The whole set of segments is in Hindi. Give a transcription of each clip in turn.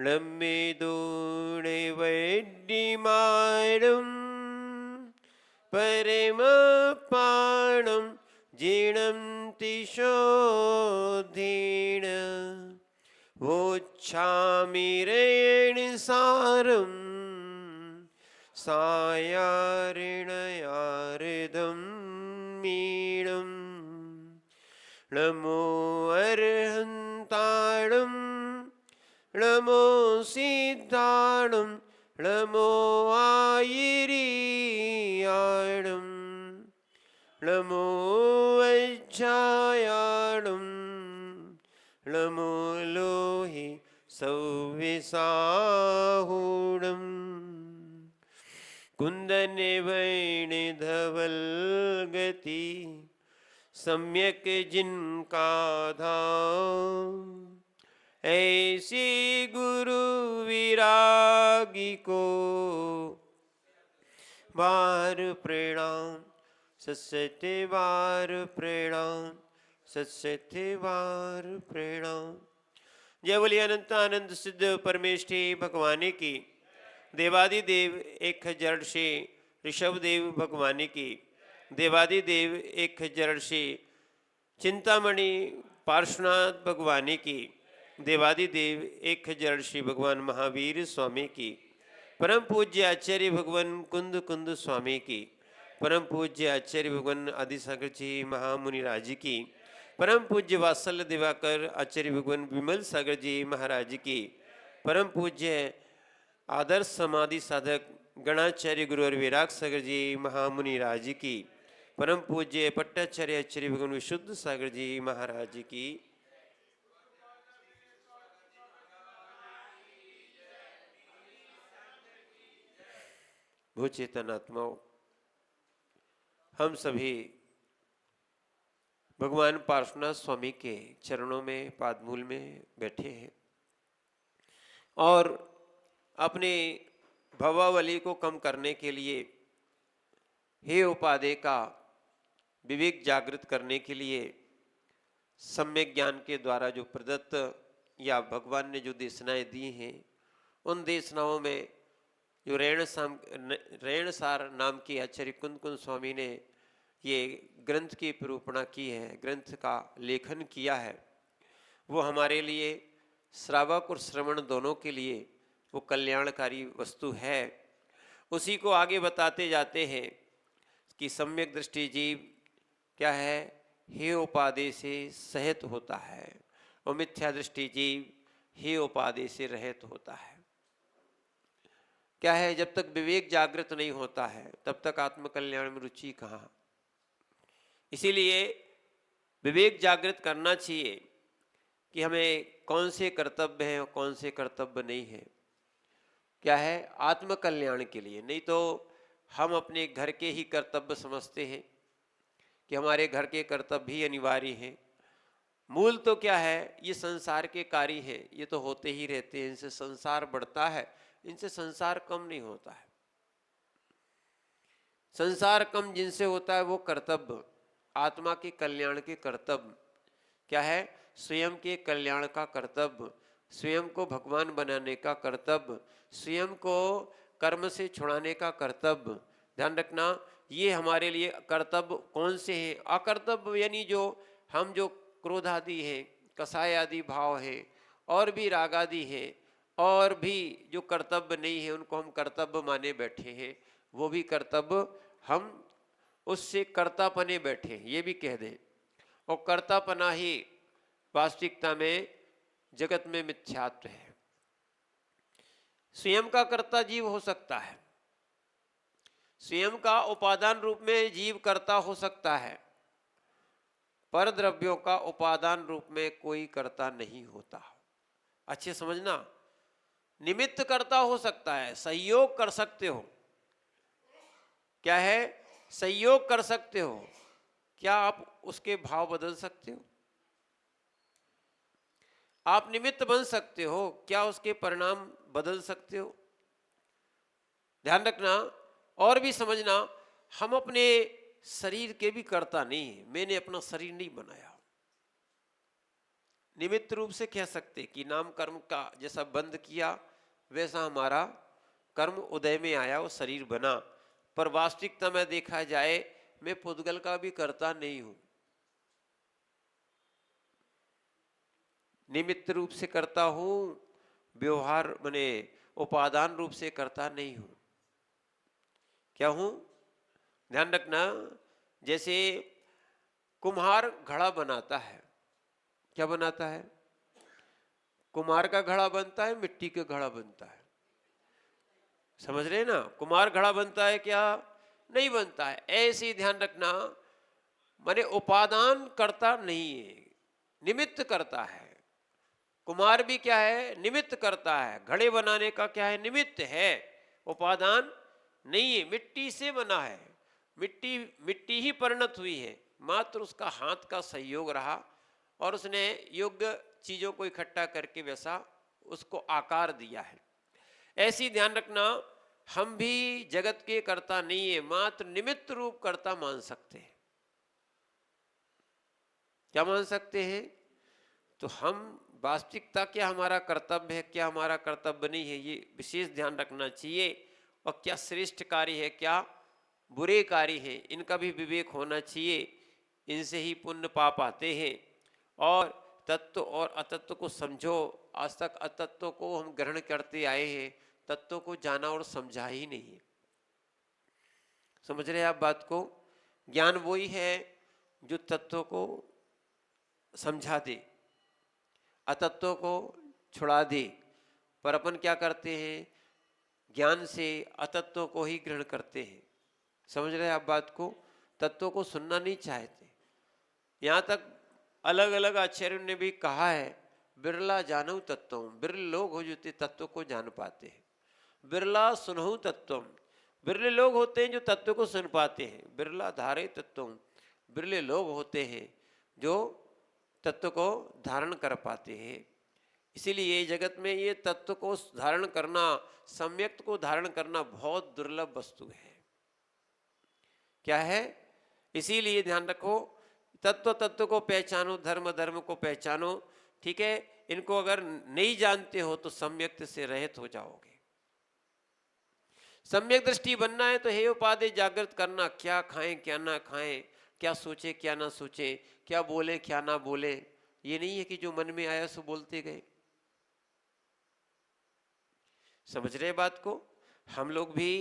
ളമ്മിതൂണെ വൈദ്യമാരും പരമപാണം ജീണം തിശോധീണ വോച്ഛാമിരേണ സാരം സായാരിണയാരിതം മീണം നമോ അർഹന്താണം നമോ സിദ്ധാണം നമോ ആയിരിയാണം നമോ വജ്ജായാണം നമോ ലോഹി സൗവിസാഹൂണം कुंदने वैण धवल गति सम्यक जिनका धाम ऐसी गुरु विरागी को बार प्रणाम सत्सत्य बार प्रणाम सत्सत्य बार प्रणाम। जय बोलिए अनंत आनंद सिद्ध परमेष्ठी भगवान की। देवादिदेव एक हजार से ऋषभदेव भगवानी की। देवादिदेव एक हजार से चिंतामणि पार्श्वनाथ भगवानी की। देवादिदेव एक हजार से भगवान महावीर स्वामी की। परम पूज्य आचार्य भगवान कुंद कुंद स्वामी की। परम पूज्य आचार्य भगवान आदिसागर जी महामुनि राज की। परम पूज्य वात्सल्य दिवाकर आचार्य भगवान विमल सागर जी महाराज की। परम पूज्य आदर्श समाधि साधक गणाचार्य गुरु और विराग सागर जी महामुनि राज की। परम पूज्य पट्टाचार्य आचार्य भगवान विशुद्ध सागर जी महाराज की। भूचेतन आत्माओं, हम सभी भगवान पार्श्वनाथ स्वामी के चरणों में पादमूल में बैठे हैं और अपने भवावली को कम करने के लिए, हे उपादेय का विवेक जागृत करने के लिए सम्यक ज्ञान के द्वारा जो प्रदत्त या भगवान ने जो देशनाएं दी हैं, उन देशनाओं में जो रेणसार नाम के आचार्य कुंद कुंद स्वामी ने ये ग्रंथ की निरूपणा की है, ग्रंथ का लेखन किया है, वो हमारे लिए श्रावक और श्रवण दोनों के लिए वो कल्याणकारी वस्तु है। उसी को आगे बताते जाते हैं कि सम्यक दृष्टि जीव क्या है, हे उपादेय से सहित होता है और मिथ्या दृष्टि जीव हे उपादेय से रहित होता है। क्या है, जब तक विवेक जागृत नहीं होता है तब तक आत्मकल्याण में रुचि कहाँ। इसीलिए विवेक जागृत करना चाहिए कि हमें कौन से कर्तव्य हैं और कौन से कर्तव्य नहीं है। क्या है, आत्मकल्याण के लिए। नहीं तो हम अपने घर के ही कर्तव्य समझते हैं कि हमारे घर के कर्तव्य ही अनिवार्य हैं। मूल तो क्या है, ये संसार के कार्य हैं, ये तो होते ही रहते हैं, इनसे संसार बढ़ता है, इनसे संसार कम नहीं होता है। संसार कम जिनसे होता है वो कर्तव्य, आत्मा के कल्याण के कर्तव्य क्या है, स्वयं के कल्याण का कर्तव्य, स्वयं को भगवान बनाने का कर्तव्य, स्वयं को कर्म से छुड़ाने का कर्तव्य। ध्यान रखना, ये हमारे लिए कर्तव्य कौन से हैं। अकर्तव्य यानी जो हम जो क्रोध आदि हैं, कसाय आदि भाव हैं, और भी राग आदि हैं, और भी जो कर्तव्य नहीं है उनको हम कर्तव्य माने बैठे हैं, वो भी कर्तव्य हम उससे कर्तापने बैठे हैं, ये भी कह दें। और कर्तापना ही वास्तविकता में जगत में मिथ्यात्व है। स्वयं का कर्ता जीव हो सकता है, स्वयं का उपादान रूप में जीव कर्ता हो सकता है, पर द्रव्यों का उपादान रूप में कोई कर्ता नहीं होता। अच्छे समझना, निमित्त कर्ता हो सकता है, सहयोग कर सकते हो। क्या है, सहयोग कर सकते हो। क्या आप उसके भाव बदल सकते हो? आप निमित्त बन सकते हो, क्या उसके परिणाम बदल सकते हो? ध्यान रखना और भी समझना, हम अपने शरीर के भी कर्ता नहीं है। मैंने अपना शरीर नहीं बनाया, निमित्त रूप से कह सकते कि नाम कर्म का जैसा बंद किया वैसा हमारा कर्म उदय में आया, वो शरीर बना। पर वास्तविकता में देखा जाए मैं पुद्गल का भी करता नहीं हूं, निमित्त रूप से करता हूं, व्यवहार माने उपादान रूप से करता नहीं हूं। क्या हूं? ध्यान रखना, जैसे कुम्हार घड़ा बनाता है, क्या बनाता है? कुम्हार का घड़ा बनता है, मिट्टी का घड़ा बनता है, समझ रहे हैं ना? कुम्हार घड़ा बनता है क्या? नहीं बनता है। ऐसे ही ध्यान रखना, माने उपादान करता नहीं है, निमित्त करता है। कुम्हार भी क्या है? निमित्त करता है। घड़े बनाने का क्या है? निमित्त है, उपादान नहीं है। मिट्टी से बना है, मिट्टी मिट्टी ही परिणत हुई है, मात्र उसका हाथ का सहयोग रहा और उसने योग्य चीजों को इकट्ठा करके वैसा उसको आकार दिया है। ऐसी ध्यान रखना, हम भी जगत के कर्ता नहीं है, मात्र निमित्त रूप कर्ता मान सकते हैं। क्या मान सकते हैं? तो हम वास्तविकता क्या हमारा कर्तव्य है, क्या हमारा कर्तव्य नहीं है, ये विशेष ध्यान रखना चाहिए। और क्या श्रेष्ठ कार्य है, क्या बुरे कार्य है, इनका भी विवेक होना चाहिए। इनसे ही पुण्य पाप आते हैं। और तत्व और अतत्व को समझो। आज तक अतत्व को हम ग्रहण करते आए हैं, तत्व को जाना और समझा ही नहीं है। समझ रहे हैं आप बात को? ज्ञान वही है जो तत्व को समझा दे, अतत्व को छुड़ा दे। पर अपन क्या करते हैं? ज्ञान से अतत्व को ही ग्रहण करते हैं। समझ रहे हैं आप बात को? तत्व को सुनना नहीं चाहते। यहाँ तक अलग अलग आचार्यों ने भी कहा है, बिरला जानू तत्वम, बिरले लोग हो जो तत्व को जान पाते हैं। बिरला सुनहु तत्वम, बिरले लोग होते हैं जो तत्व को सुन पाते हैं। बिरला धारे तत्वम, बिरले लोग होते हैं जो तत्व को धारण कर पाते हैं। इसीलिए जगत में ये तत्व को धारण करना, सम्यक को धारण करना बहुत दुर्लभ वस्तु है। क्या है? इसीलिए ध्यान रखो, तत्व तत्व को पहचानो, धर्म धर्म को पहचानो। ठीक है, इनको अगर नहीं जानते हो तो सम्यक से रहित हो जाओगे। सम्यक दृष्टि बनना है तो हे उपाधि जागृत करना, क्या खाएं क्या ना खाएं, क्या सोचे क्या ना सोचे, क्या बोले क्या ना बोले। ये नहीं है कि जो मन में आया सो बोलते गए। समझ रहे बात को? हम लोग भी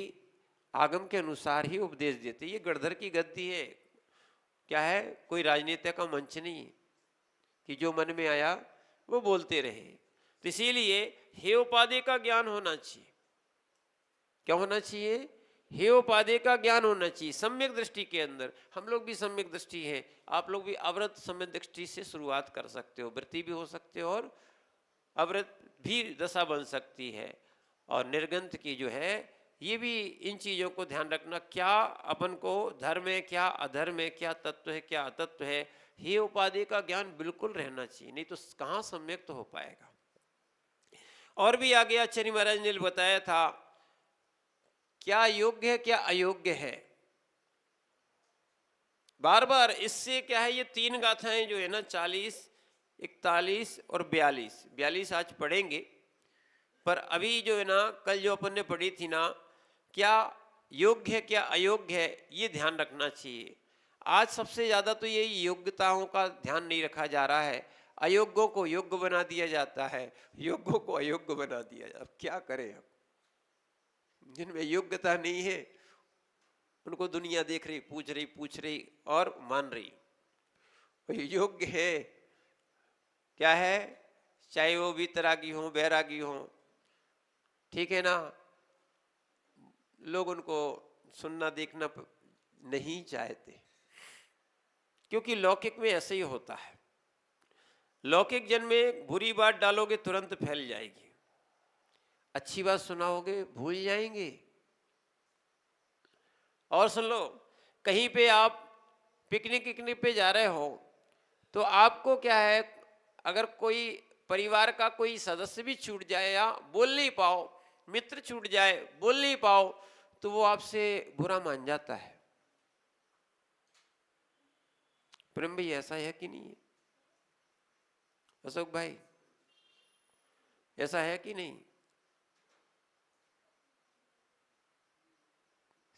आगम के अनुसार ही उपदेश देते। ये गणधर की गद्दी है, क्या है? कोई राजनीति का मंच नहीं कि जो मन में आया वो बोलते रहे। तो इसीलिए हे उपाधि का ज्ञान होना चाहिए। क्या होना चाहिए? हे उपाधि का ज्ञान होना चाहिए सम्यक दृष्टि के अंदर। हम लोग भी सम्यक दृष्टि है, आप लोग भी अवृत सम्यक दृष्टि से शुरुआत कर सकते हो। वृत्ति भी हो सकते हो और अवृत भी दशा बन सकती है। और निर्गंथ की जो है, ये भी इन चीज़ों को ध्यान रखना, क्या अपन को धर्म है, क्या अधर्म है, क्या तत्व है, क्या अतत्व है। हे उपाधि का ज्ञान बिल्कुल रहना चाहिए, नहीं तो कहाँ सम्यक तो हो पाएगा। और भी आगे आचार्य महाराज ने बताया था क्या योग्य है क्या अयोग्य है। बार बार इससे क्या है, ये तीन गाथाएं जो है ना, 40, 41 और 42 आज पढ़ेंगे। पर अभी जो है ना, कल जो अपन ने पढ़ी थी ना, क्या योग्य है क्या अयोग्य है, ये ध्यान रखना चाहिए। आज सबसे ज्यादा तो ये योग्यताओं का ध्यान नहीं रखा जा रहा है, अयोग्यों को योग्य बना दिया जाता है, योग्यों को अयोग्य बना दिया जाता है। अब क्या करें? अब जिनमें योग्यता नहीं है उनको दुनिया देख रही, पूछ रही और मान रही। योग्य है क्या है? चाहे वो वितरागी हो, बैरागी हो, ठीक है ना, लोग उनको सुनना देखना नहीं चाहते, क्योंकि लौकिक में ऐसे ही होता है। लौकिक जन में बुरी बात डालोगे तुरंत फैल जाएगी, अच्छी बात सुनाओगे भूल जाएंगे। और सुन लो, कहीं पे आप पिकनिक पे जा रहे हो तो आपको क्या है, अगर कोई परिवार का कोई सदस्य भी छूट जाए या बोल नहीं पाओ, मित्र छूट जाए बोल नहीं पाओ, तो वो आपसे बुरा मान जाता है। प्रेम भाई ऐसा है कि नहीं है? अशोक भाई, ऐसा है कि नहीं?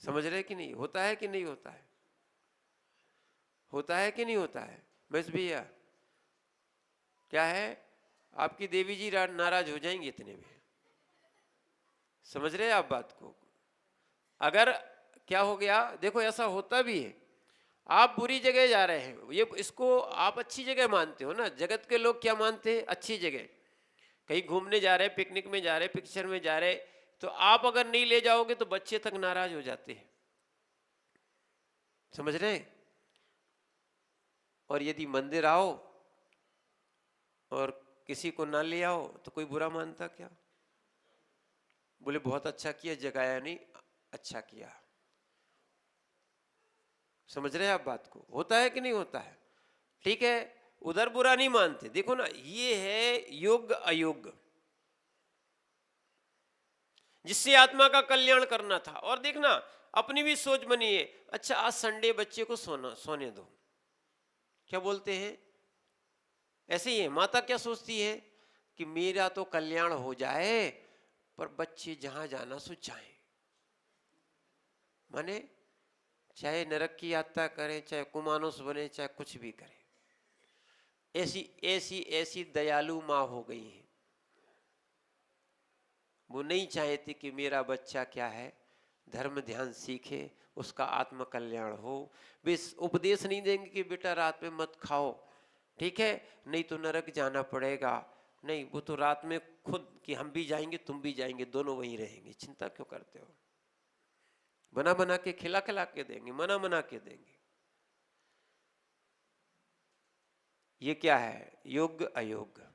समझ रहे कि नहीं? होता है कि नहीं होता है? होता है कि नहीं होता है? बस भैया, क्या है, आपकी देवी जी नाराज हो जाएंगे इतने में। समझ रहे हैं आप बात को? अगर क्या हो गया, देखो ऐसा होता भी है, आप बुरी जगह जा रहे हैं, ये इसको आप अच्छी जगह मानते हो ना। जगत के लोग क्या मानते हैं? अच्छी जगह। कहीं घूमने जा रहे, पिकनिक में जा रहे, पिक्चर में जा रहे, तो आप अगर नहीं ले जाओगे तो बच्चे तक नाराज हो जाते हैं। समझ रहे हैं? और यदि मंदिर आओ और किसी को ना ले आओ तो कोई बुरा मानता क्या? बोले बहुत अच्छा किया, जगाया नहीं, अच्छा किया। समझ रहे हैं आप बात को? होता है कि नहीं होता है? ठीक है, उधर बुरा नहीं मानते। देखो ना, ये है योग्य अयोग्य, जिससे आत्मा का कल्याण करना था। और देखना, अपनी भी सोच बनी है, अच्छा आज संडे, बच्चे को सोने दो। क्या बोलते हैं? ऐसे ही है। माता क्या सोचती है कि मेरा तो कल्याण हो जाए, पर बच्चे जहां जाना सो जाए। माने चाहे नरक की यात्रा करें, चाहे कुमानुस बने, चाहे कुछ भी करें। ऐसी ऐसी ऐसी दयालु माँ हो गई है, वो नहीं चाहती कि मेरा बच्चा क्या है, धर्म ध्यान सीखे, उसका आत्म कल्याण हो। वे उपदेश नहीं देंगे कि बेटा रात में मत खाओ, ठीक है, नहीं तो नरक जाना पड़ेगा। नहीं, वो तो रात में खुद कि हम भी जाएंगे तुम भी जाएंगे, दोनों वहीं रहेंगे, चिंता क्यों करते हो। बना बना के खिला खिला के देंगे, मना मना के देंगे। ये क्या है? योग्य अयोग्य।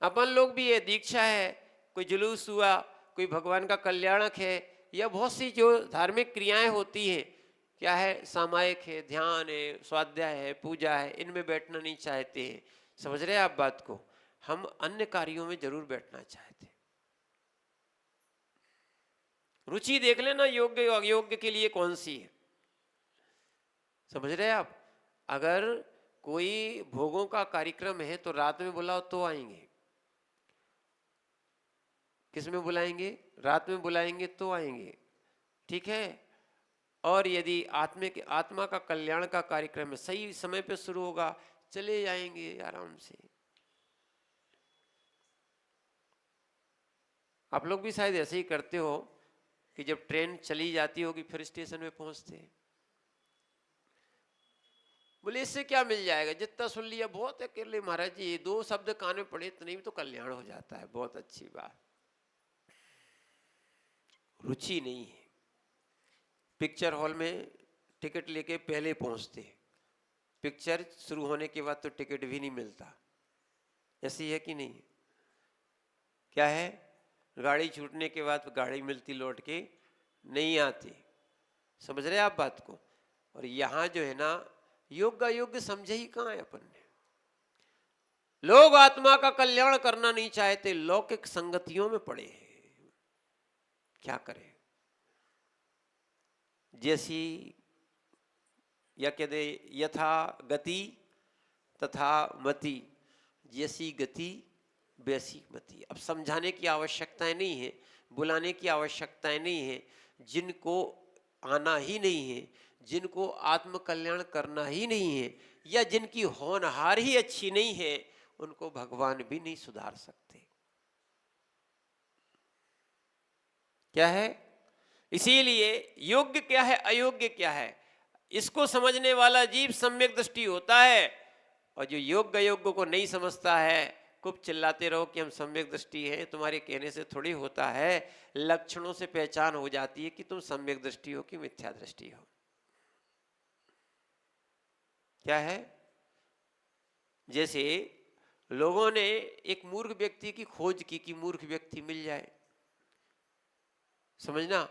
अपन लोग भी ये दीक्षा है, कोई जुलूस हुआ, कोई भगवान का कल्याणक है, या बहुत सी जो धार्मिक क्रियाएं होती हैं, क्या है, सामायिक है, ध्यान है, स्वाध्याय है, पूजा है, इनमें बैठना नहीं चाहते हैं। समझ रहे हैं आप बात को? हम अन्य कार्यों में जरूर बैठना चाहते हैं। रुचि देख लेना योग्य अयोग्य के लिए कौन सी है। समझ रहे हैं आप? अगर कोई भोगों का कार्यक्रम है तो रात में बुलाओ तो आएंगे। किस में बुलाएंगे? रात में बुलाएंगे तो आएंगे, ठीक है। और यदि आत्मा का कल्याण का कार्यक्रम है, सही समय पे शुरू होगा, चले जाएंगे आराम से। आप लोग भी शायद ऐसे ही करते हो कि जब ट्रेन चली जाती होगी फिर स्टेशन में पहुंचते हैं, बोले इससे क्या मिल जाएगा, जितना सुन लिया बहुत है, केले महाराज जी, ये 2 शब्द कान में पड़े इतने में तो कल्याण हो जाता है, बहुत अच्छी बात। रुचि नहीं है। पिक्चर हॉल में टिकट लेके पहले पहुंचते, पिक्चर शुरू होने के बाद तो टिकट भी नहीं मिलता। ऐसी है कि नहीं? क्या है, गाड़ी छूटने के बाद गाड़ी मिलती लौट के नहीं आती। समझ रहे आप बात को? और यहां जो है ना, योग्य अयोग्य समझे ही कहां है अपन ने। लोग आत्मा का कल्याण करना नहीं चाहते, लौकिक संगतियों में पड़े हैं। क्या करें? जैसी या कहते यथा गति तथा मति, जैसी गति वैसी मति। अब समझाने की आवश्यकताएं नहीं है, बुलाने की आवश्यकताएं नहीं है। जिनको आना ही नहीं है, जिनको आत्म कल्याण करना ही नहीं है, या जिनकी होनहार ही अच्छी नहीं है, उनको भगवान भी नहीं सुधार सकते। क्या है? इसीलिए योग्य क्या है, अयोग्य क्या है, इसको समझने वाला जीव सम्यक दृष्टि होता है। और जो योग्य अयोग्य को नहीं समझता है, खूब चिल्लाते रहो कि हम सम्यक दृष्टि है, तुम्हारे कहने से थोड़ी होता है। लक्षणों से पहचान हो जाती है कि तुम सम्यक दृष्टि हो कि मिथ्या दृष्टि हो। क्या है? जैसे लोगों ने एक मूर्ख व्यक्ति की खोज की कि मूर्ख व्यक्ति मिल जाए। समझना,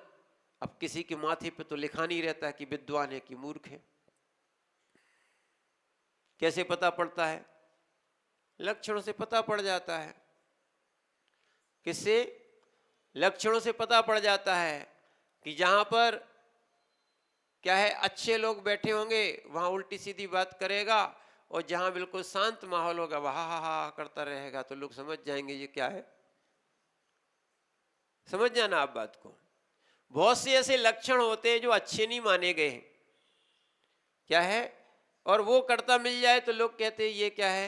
अब किसी के माथे पे तो लिखा नहीं रहता कि विद्वान है कि मूर्ख है। कैसे पता पड़ता है? लक्षणों से पता पड़ जाता है। किससे? लक्षणों से पता पड़ जाता है कि जहां पर क्या है, अच्छे लोग बैठे होंगे वहां उल्टी सीधी बात करेगा, और जहां बिल्कुल शांत माहौल होगा वह हा हा करता रहेगा तो लोग समझ जाएंगे ये क्या है। समझ जाना आप बात को। बहुत से ऐसे लक्षण होते हैं जो अच्छे नहीं माने गए हैं, क्या है, और वो करता मिल जाए तो लोग कहते हैं ये क्या है,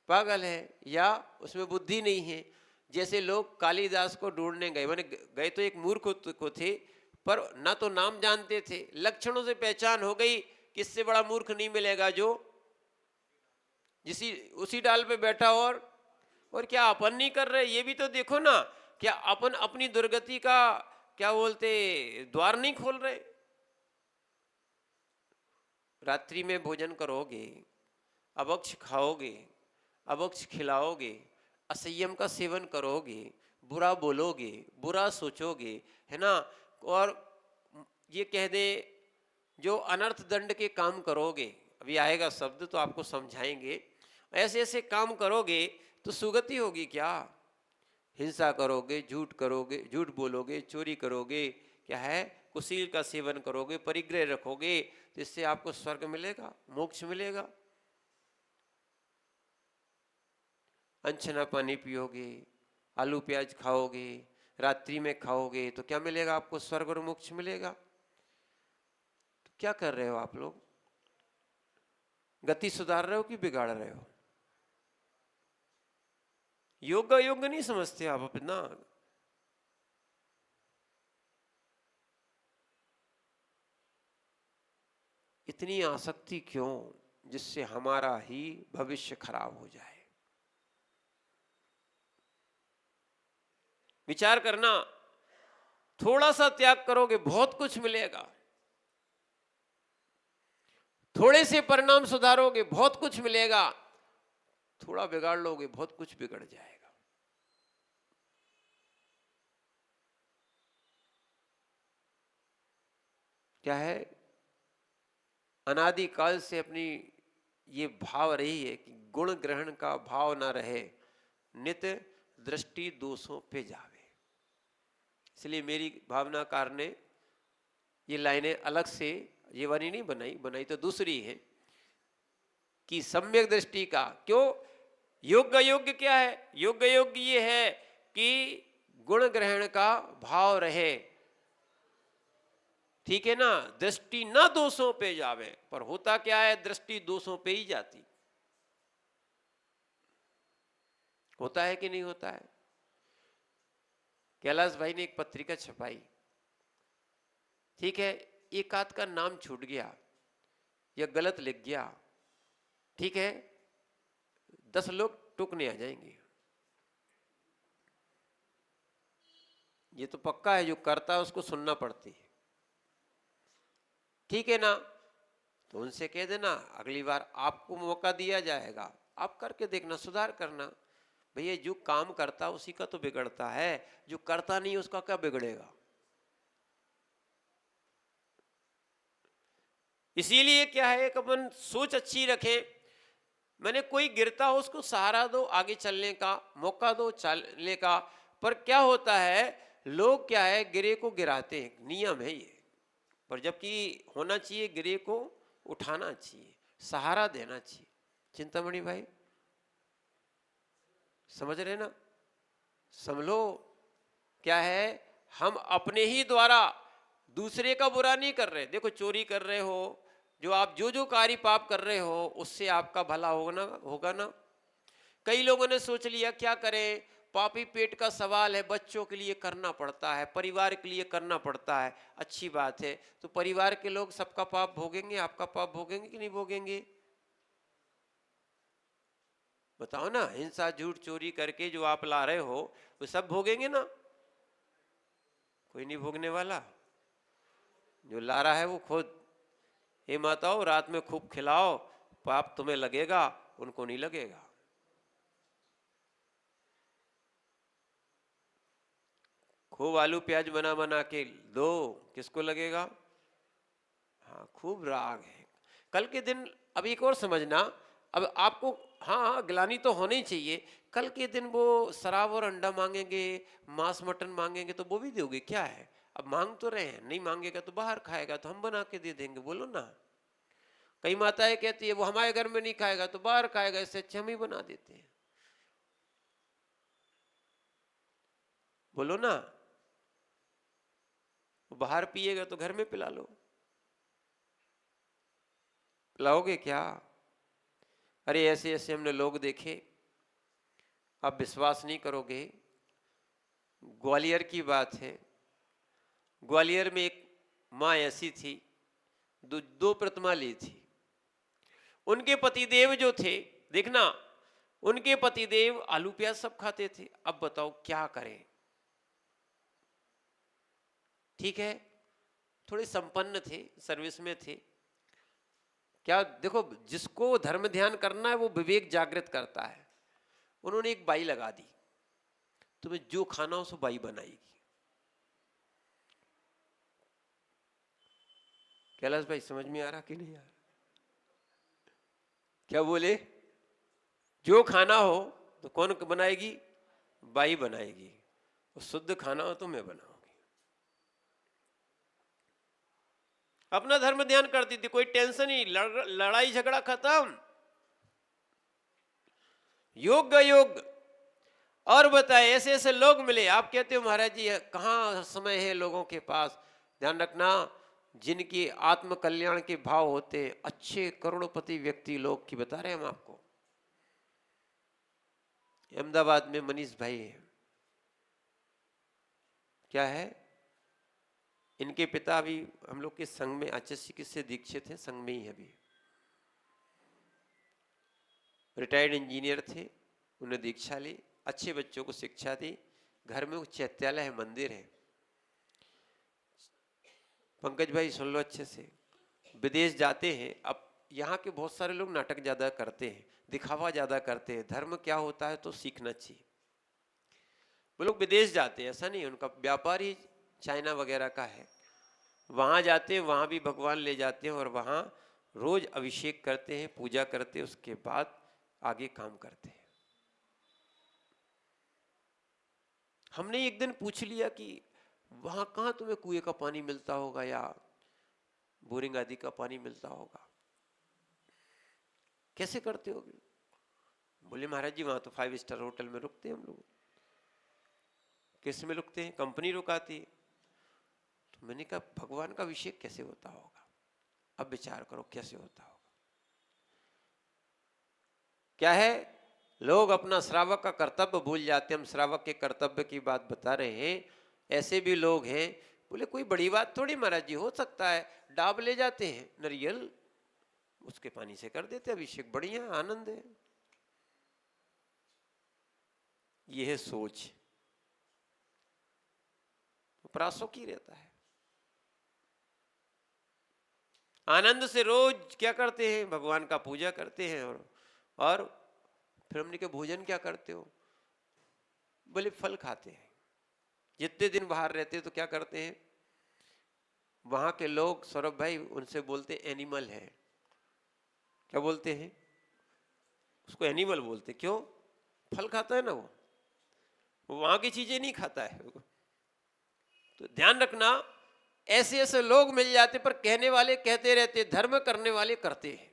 पागल है या उसमें बुद्धि नहीं है। जैसे लोग कालिदास को ढूंढने गए, मैंने गए तो एक मूर्ख को थे, पर ना तो नाम जानते थे, लक्षणों से पहचान हो गई कि इससे बड़ा मूर्ख नहीं मिलेगा जो जिसी उसी डाल पे बैठा। और क्या अपन नहीं कर रहे, ये भी तो देखो ना, क्या अपन अपनी दुर्गति का क्या बोलते द्वार नहीं खोल रहे। रात्रि में भोजन करोगे, अभक्ष खाओगे, अभक्ष खिलाओगे, असंयम का सेवन करोगे, बुरा बोलोगे, बुरा सोचोगे, है ना, और ये कह दे जो अनर्थ दंड के काम करोगे, अभी आएगा शब्द तो आपको समझाएंगे, ऐसे ऐसे काम करोगे तो सुगति होगी क्या। हिंसा करोगे, झूठ करोगे, झूठ बोलोगे, चोरी करोगे, क्या है, कुशील का सेवन करोगे, परिग्रह रखोगे, तो इससे आपको स्वर्ग मिलेगा, मोक्ष मिलेगा। अनछना पानी पियोगे, आलू प्याज खाओगे, रात्रि में खाओगे, तो क्या मिलेगा आपको, स्वर्ग और मोक्ष मिलेगा। तो क्या कर रहे हो आप लोग, गति सुधार रहे हो कि बिगाड़ रहे हो। योग योग नहीं समझते आप अपना। इतनी आसक्ति क्यों, जिससे हमारा ही भविष्य खराब हो जाए। विचार करना, थोड़ा सा त्याग करोगे बहुत कुछ मिलेगा, थोड़े से परिणाम सुधारोगे बहुत कुछ मिलेगा, थोड़ा बिगाड़ लोगे बहुत कुछ बिगड़ जाएगा। क्या है, अनादिकाल से अपनी ये भाव रही है कि गुण ग्रहण का भाव ना रहे, नित्य दृष्टि दोषों पे जावे। इसलिए मेरी भावनाकार ने ये लाइनें अलग से, ये वाली नहीं बनाई, बनाई तो दूसरी है कि सम्यक दृष्टि का क्यों। योग्य योग्य क्या है, योग्य योग्य ये है कि गुण ग्रहण का भाव रहे, ठीक है ना, दृष्टि ना दोषों पे जावे। पर होता क्या है, दृष्टि दोषों पे ही जाती, होता है कि नहीं होता है। कैलाश भाई ने एक पत्रिका छपाई, ठीक है, एक आध का नाम छूट गया या गलत लिख गया, ठीक है, 10 लोग टोकने आ जाएंगे। ये तो पक्का है, जो करता है उसको सुनना पड़ती है, ठीक है ना। तो उनसे कह देना अगली बार आपको मौका दिया जाएगा, आप करके देखना, सुधार करना। भैया जो काम करता उसी का तो बिगड़ता है, जो करता नहीं उसका क्या बिगड़ेगा। इसीलिए क्या है कि अपन सोच अच्छी रखें, मैंने कोई गिरता हो उसको सहारा दो, आगे चलने का मौका दो, चलने का। पर क्या होता है, लोग क्या है, गिरे को गिराते हैं, नियम है ये, पर जबकि होना चाहिए गिरे को उठाना चाहिए, सहारा देना चाहिए। चिंतामणि भाई समझ रहे ना, समझो क्या है, हम अपने ही द्वारा दूसरे का बुरा नहीं कर रहे। देखो चोरी कर रहे हो, जो आप जो कार्य पाप कर रहे हो उससे आपका भला होगा ना। कई लोगों ने सोच लिया क्या करें, पापी पेट का सवाल है, बच्चों के लिए करना पड़ता है, परिवार के लिए करना पड़ता है, अच्छी बात है। तो परिवार के लोग सबका पाप भोगेंगे, आपका पाप भोगेंगे कि नहीं भोगेंगे, बताओ ना। हिंसा झूठ चोरी करके जो आप ला रहे हो वो सब भोगेंगे ना, कोई नहीं भोगने वाला। जो ला रहा है वो खुद। हे माताओं, रात में खूब खिलाओ, पाप तुम्हें लगेगा, उनको नहीं लगेगा। खूब आलू प्याज बना बना के दो, किसको लगेगा। हाँ खूब राग है। कल के दिन अब एक और समझना, अब आपको हाँ हाँ गिलानी तो होनी चाहिए। कल के दिन वो शराब और अंडा मांगेंगे, मांस मटन मांगेंगे, तो वो भी दोगे क्या है। अब मांग तो रहे हैं, नहीं मांगेगा तो बाहर खाएगा, तो हम बना के दे देंगे, बोलो ना। कई माताएं कहती है वो हमारे घर में नहीं खाएगा तो बाहर खाएगा, इससे अच्छा हम ही बना देते हैं। बोलो ना, बाहर पिएगा तो घर में पिला लो। पिलाओगे क्या? अरे ऐसे ऐसे हमने लोग देखे, आप विश्वास नहीं करोगे। ग्वालियर की बात है, ग्वालियर में एक माँ ऐसी थी, दो प्रतिमा ली थी। उनके पतिदेव जो थे, देखना, उनके पतिदेव आलू प्याज सब खाते थे। अब बताओ क्या करें? ठीक है, थोड़े संपन्न थे, सर्विस में थे। क्या देखो, जिसको धर्म ध्यान करना है वो विवेक जागृत करता है। उन्होंने एक बाई लगा दी, तुम्हें जो खाना हो सो बाई बनाएगी। कैलाश भाई समझ में आ रहा कि नहीं आ रहा? क्या बोले? जो खाना हो तो कौन बनाएगी? बाई बनाएगी। शुद्ध खाना हो तो मैं बनाऊंगी। अपना धर्म ध्यान करती थी, कोई टेंशन ही, लड़ाई झगड़ा खत्म, योग योग। और बताए ऐसे ऐसे लोग मिले। आप कहते हो महाराज जी कहाँ समय है लोगों के पास? ध्यान रखना, जिनके आत्म कल्याण के भाव होते, अच्छे करोड़पति व्यक्ति लोग की बता रहे हैं हम आपको। अहमदाबाद में मनीष भाई है, क्या है, इनके पिता अभी हम लोग के संघ में आचार्य चिकित्सा दीक्षित थे, संघ में ही है अभी। रिटायर्ड इंजीनियर थे, उन्हें दीक्षा ली, अच्छे बच्चों को शिक्षा दी। घर में चैत्यालय है, मंदिर है। पंकज भाई सुन लो अच्छे से, विदेश जाते हैं, अब यहाँ के बहुत सारे लोग नाटक ज्यादा करते हैं, दिखावा ज्यादा करते हैं। धर्म क्या होता है तो सीखना चाहिए। वो लोग विदेश जाते हैं, ऐसा नहीं, उनका व्यापार ही चाइना वगैरह का है। वहाँ जाते हैं, वहाँ भी भगवान ले जाते हैं और वहाँ रोज अभिषेक करते हैं, पूजा करते हैं, उसके बाद आगे काम करते हैं। हमने एक दिन पूछ लिया कि वहाँ कहाँ तुम्हें कुएं का पानी मिलता होगा या बोरिंग आदि का पानी मिलता होगा, कैसे करते होगे? बोले महाराज जी वहाँ तो 5 स्टार होटल में रुकते हैं हम लोग। किस में रुकते हैं? कंपनी रुकाती है। तो मैंने कहा भगवान का अभिषेक कैसे होता होगा? अब विचार करो कैसे होता होगा। क्या है, लोग अपना श्रावक का कर्तव्य भूल जाते हैं। हम श्रावक के कर्तव्य की बात बता रहे हैं। ऐसे भी लोग हैं, बोले कोई बड़ी बात थोड़ी महाराज जी, हो सकता है, डाब ले जाते हैं नारियल, उसके पानी से कर देते अभिषेक, बढ़िया आनंद है। यह है सोच, प्रासों की रहता है। आनंद से रोज क्या करते हैं? भगवान का पूजा करते हैं। और फिर हमने कहा भोजन क्या करते हो? बोले फल खाते हैं। जितने दिन बाहर रहते हैं तो क्या करते हैं, वहां के लोग, सौरभ भाई, उनसे बोलते एनिमल है। क्या बोलते हैं उसको? एनिमल बोलते। क्यों? फल खाता है ना वो वहां की चीजें नहीं खाता है। तो ध्यान रखना, ऐसे ऐसे लोग मिल जाते, पर कहने वाले कहते रहते, धर्म करने वाले करते हैं।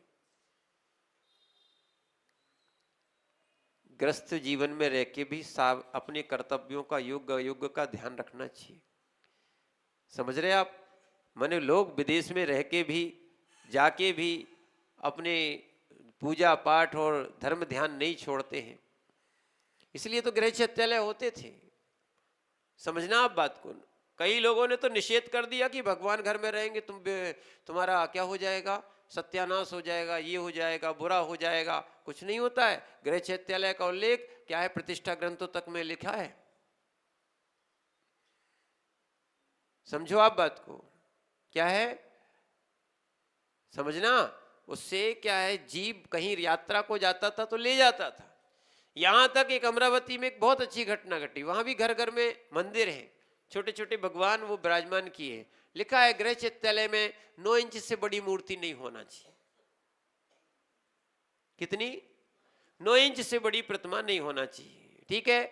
ग्रस्त जीवन में रह के भी अपने कर्तव्यों का, योग अयोग का ध्यान रखना चाहिए। समझ रहे आप? माने लोग विदेश में रह के भी, जाके भी अपने पूजा पाठ और धर्म ध्यान नहीं छोड़ते हैं। इसलिए तो गृह चैत्यालय होते थे। समझना आप बात को। कई लोगों ने तो निषेध कर दिया कि भगवान घर में रहेंगे तुम्हारा क्या हो जाएगा, सत्यानाश हो जाएगा, ये हो जाएगा, बुरा हो जाएगा। कुछ नहीं होता है। गृह चैत्यालय का उल्लेख क्या है? प्रतिष्ठा ग्रंथों तक में लिखा है। समझो आप बात को। क्या है समझना। उससे क्या है, जीव कहीं यात्रा को जाता था तो ले जाता था। यहां तक एक अमरावती में एक बहुत अच्छी घटना घटी। वहां भी घर घर में मंदिर है, छोटे छोटे भगवान वो विराजमान किए। लिखा है गृह चैत्यालय में 9 इंच से बड़ी मूर्ति नहीं होना चाहिए। कितनी? 9 इंच से बड़ी प्रतिमा नहीं होना चाहिए। ठीक है,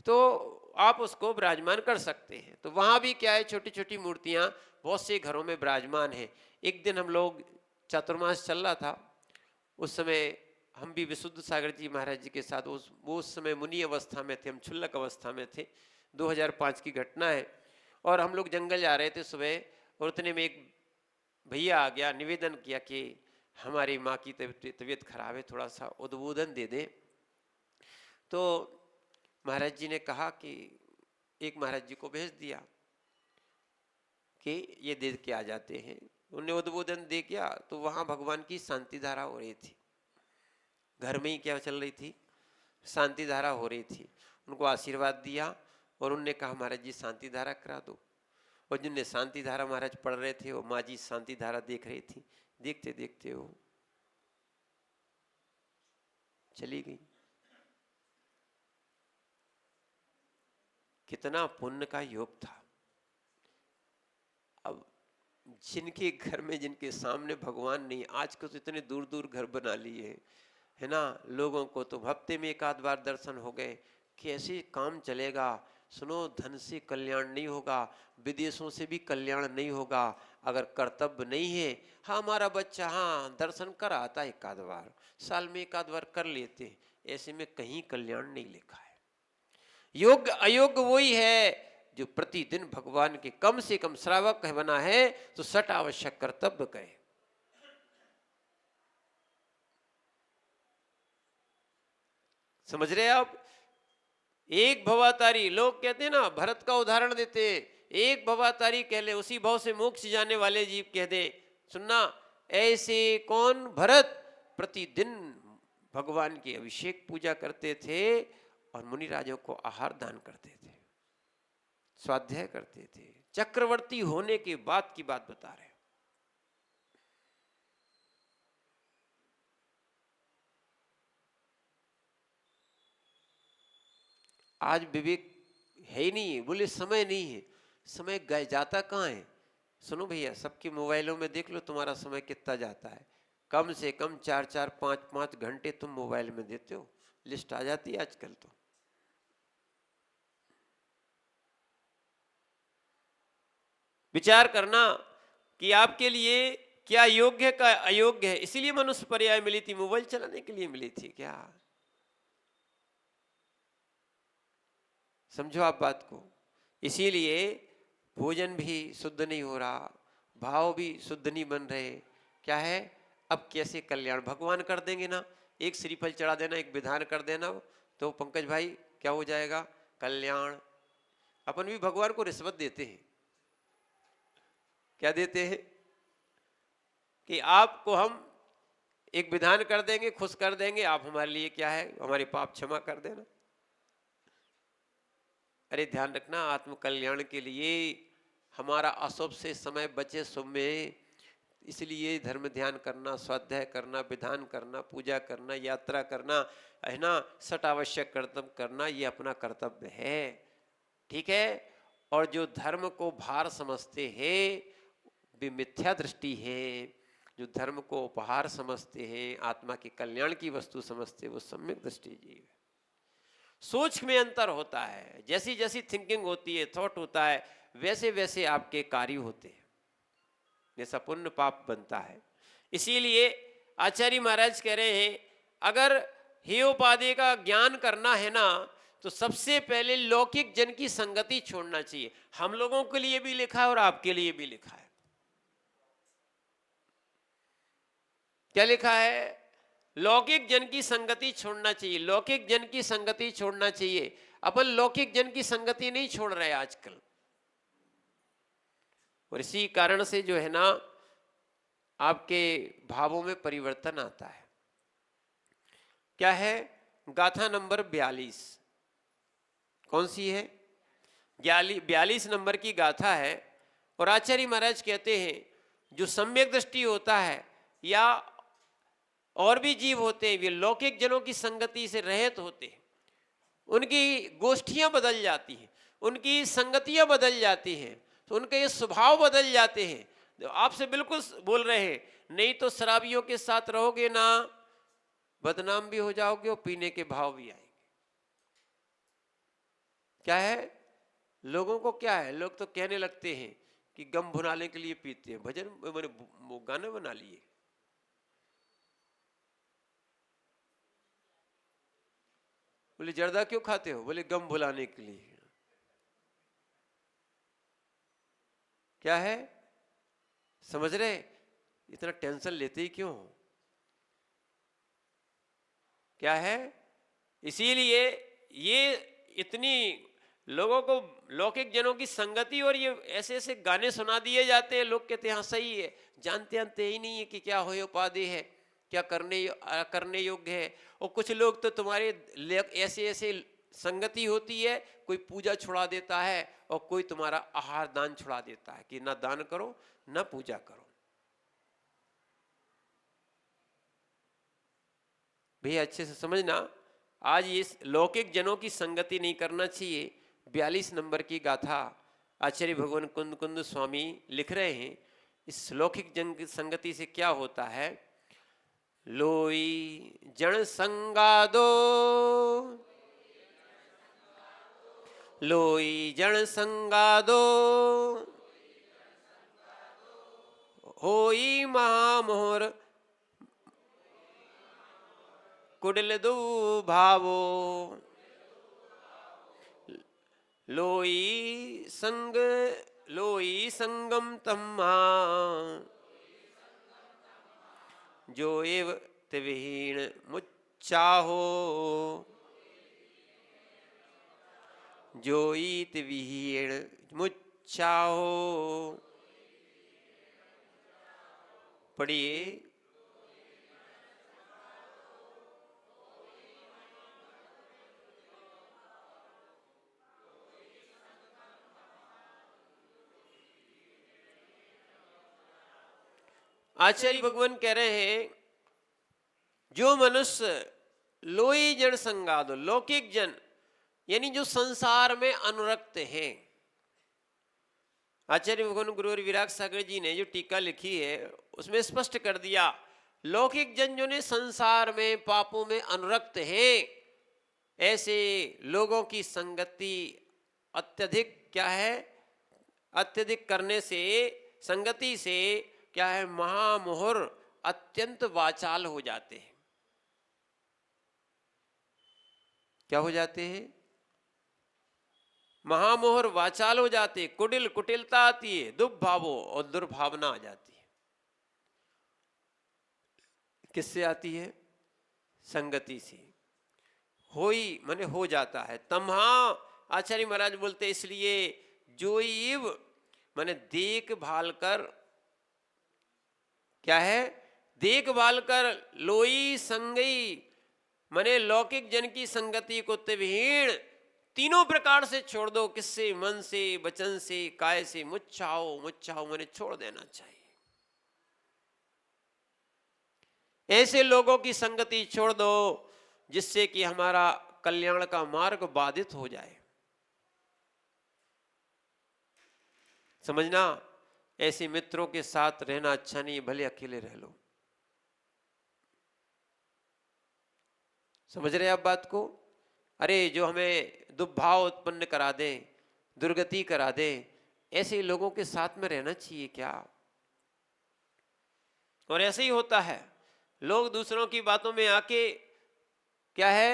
तो आप उसको विराजमान कर सकते हैं। तो वहां भी क्या है, छोटी छोटी मूर्तियां बहुत से घरों में विराजमान है। एक दिन हम लोग चातुर्मास चल रहा था, उस समय हम भी विशुद्ध सागर जी महाराज जी के साथ उस समय मुनि अवस्था में थे, हम क्षुल्लक अवस्था में थे। 2005 की घटना है। और हम लोग जंगल जा रहे थे सुबह, और उतने में एक भैया आ गया, निवेदन किया कि हमारी माँ की तबीयत खराब है, थोड़ा सा उद्बोधन दे दें। तो महाराज जी ने कहा कि एक महाराज जी को भेज दिया कि ये दे के आ जाते हैं। उन्हें उद्बोधन दे गया तो वहाँ भगवान की शांति धारा हो रही थी। घर में ही क्या चल रही थी, शांति धारा हो रही थी। उनको आशीर्वाद दिया और उनने कहा महाराज जी शांति धारा करा दो। और जिनने शांति धारा महाराज पढ़ रहे थे, वो माँ जी शांति धारा देख रही थी। देखते देखते वो चली गई। कितना पुण्य का योग था। अब जिनके घर में, जिनके सामने भगवान नहीं, आज को तो इतने दूर दूर घर बना लिए है ना, लोगों को तो हफ्ते में एक आध बार दर्शन हो गए। कैसे काम चलेगा? सुनो, धन से कल्याण नहीं होगा, विदेशों से भी कल्याण नहीं होगा अगर कर्तव्य नहीं है। हाँ, हमारा बच्चा हाँ दर्शन कर आता है, एक आध बार साल में एक आध बार कर लेते हैं, ऐसे में कहीं कल्याण नहीं लिखा है। योग्य अयोग्य वही है जो प्रतिदिन भगवान के कम से कम श्रावक बना है तो सट आवश्यक कर्तव्य करे। समझ रहे आप? एक भवातारी, लोग कहते हैं ना, भरत का उदाहरण देते, एक भवातारी कह ले, उसी भाव से मोक्ष जाने वाले जीव कह दे। सुनना, ऐसे कौन? भरत प्रतिदिन भगवान की अभिषेक पूजा करते थे और मुनिराजों को आहार दान करते थे, स्वाध्याय करते थे। चक्रवर्ती होने के बाद की बात बता रहे। आज विवेक है ही नहीं है, बोले समय नहीं है। समय गए जाता कहाँ है? सुनो भैया, सबके मोबाइलों में देख लो तुम्हारा समय कितना जाता है। कम से कम 4-4, 5-5 घंटे तुम मोबाइल में देते हो। लिस्ट आ जाती है आजकल तो। विचार करना कि आपके लिए क्या योग्य का अयोग्य है। इसीलिए मनुष्य पर्याय मिली थी, मोबाइल चलाने के लिए मिली थी क्या? समझो आप बात को। इसीलिए भोजन भी शुद्ध नहीं हो रहा, भाव भी शुद्ध नहीं बन रहे। क्या है? अब कैसे कल्याण भगवान कर देंगे ना, एक श्रीफल चढ़ा देना, एक विधान कर देना, तो पंकज भाई क्या हो जाएगा? कल्याण। अपन भी भगवान को रिश्वत देते हैं। क्या देते हैं? कि आपको हम एक विधान कर देंगे, खुश कर देंगे, आप हमारे लिए क्या है, हमारे पाप क्षमा कर देना। अरे ध्यान रखना, आत्म कल्याण के लिए हमारा अशुभ से समय बचे शुभ में, इसलिए धर्म ध्यान करना, स्वाध्याय करना, विधान करना, पूजा करना, यात्रा करना है ना, सट आवश्यक कर्तव्य करना, ये अपना कर्तव्य है। ठीक है? और जो धर्म को भार समझते हैं वे मिथ्या दृष्टि है। जो धर्म को उपहार समझते हैं, आत्मा के कल्याण की वस्तु समझते हैं, वो सम्यक दृष्टि जीव है। सोच में अंतर होता है, जैसी जैसी थिंकिंग होती है, थॉट होता है, वैसे वैसे आपके कार्य होते हैं, जैसा पुण्य पाप बनता है। इसीलिए आचार्य महाराज कह रहे हैं, अगर हेयोपाधि का ज्ञान करना है ना, तो सबसे पहले लौकिक जन की संगति छोड़ना चाहिए। हम लोगों के लिए भी लिखा है और आपके लिए भी लिखा है। क्या लिखा है? लौकिक जन की संगति छोड़ना चाहिए, लौकिक जन की संगति छोड़ना चाहिए। अपन लौकिक जन की संगति नहीं छोड़ रहे आजकल, और इसी कारण से जो है ना, आपके भावों में परिवर्तन आता है। क्या है? गाथा नंबर 42। कौन सी है? 42 नंबर की गाथा है। और आचार्य महाराज कहते हैं, जो सम्यक दृष्टि होता है या और भी जीव होते हैं, वे लौकिक जनों की संगति से रहित होते हैं। उनकी गोष्ठियां बदल जाती हैं, उनकी संगतियां बदल जाती हैं, तो उनके ये स्वभाव बदल जाते हैं। तो आपसे बिल्कुल बोल रहे हैं, नहीं तो शराबियों के साथ रहोगे ना, बदनाम भी हो जाओगे और पीने के भाव भी आएंगे। क्या है? लोगों को क्या है, लोग तो कहने लगते हैं कि गम भुनाने के लिए पीते हैं, भजन मैंने गाना बना लिए। बोले जर्दा क्यों खाते हो? बोले गम भुलाने के लिए। क्या है, समझ रहे? इतना टेंशन लेते ही क्यों? क्या है? इसीलिए ये इतनी लोगों को लौकिक जनों की संगति और ये ऐसे ऐसे गाने सुना दिए जाते हैं, लोग कहते हैं हाँ सही है, जानते जानते ही नहीं है कि क्या हो उपाधि है, क्या करने योग्य है। और कुछ लोग तो तुम्हारे ऐसे ऐसे संगति होती है, कोई पूजा छुड़ा देता है और कोई तुम्हारा आहार दान छुड़ा देता है कि ना दान करो ना पूजा करो। भैया अच्छे से समझना, आज इस लौकिक जनों की संगति नहीं करना चाहिए। 42 नंबर की गाथा आचार्य भगवान कुंद कुंद स्वामी लिख रहे हैं, इस लौकिक जन की संगति से क्या होता है। लोई जन संगादो, लोई जन संगादो, होई महामोहर कुडल दो भावो, लोई संग लोई संगम तम्मा, जो एव त्विहीण मुच्चाहो, जोई त्विहीण मुच्चाहो। पढ़िए। आचार्य भगवान कह रहे हैं, जो मनुष्य लोई जन संगादो, लौकिक जन यानी जो संसार में अनुरक्त हैं। आचार्य भगवान गुरु विराग सागर जी ने जो टीका लिखी है उसमें स्पष्ट कर दिया, लौकिक जन जो ने संसार में पापों में अनुरक्त हैं, ऐसे लोगों की संगति अत्यधिक क्या है, अत्यधिक करने से, संगति से क्या है, महामोहर अत्यंत वाचाल हो जाते हैं। क्या हो जाते हैं? महामोहर वाचाल हो जाते, कुटिल कुटिलता आती है, दुर्भावो और दुर्भावना आ जाती है। किससे आती है? संगति से। होई माने हो जाता है, तमहा आचार्य महाराज बोलते इसलिए जोईव माने देखभाल कर, क्या है, देखभाल कर, लोई संगई माने लौकिक जन की संगति को त्विहीण तीनों प्रकार से छोड़ दो। किससे? मन से, वचन से, काय से। मुच्छाओ, मुच्छाओ माने छोड़ देना चाहिए। ऐसे लोगों की संगति छोड़ दो जिससे कि हमारा कल्याण का मार्ग बाधित हो जाए। समझना, ऐसे मित्रों के साथ रहना अच्छा नहीं, भले अकेले रह लो। समझ रहे आप बात को? अरे जो हमें दुर्भाव उत्पन्न करा दे, दुर्गति करा दे, ऐसे लोगों के साथ में रहना चाहिए क्या? और ऐसे ही होता है, लोग दूसरों की बातों में आके क्या है,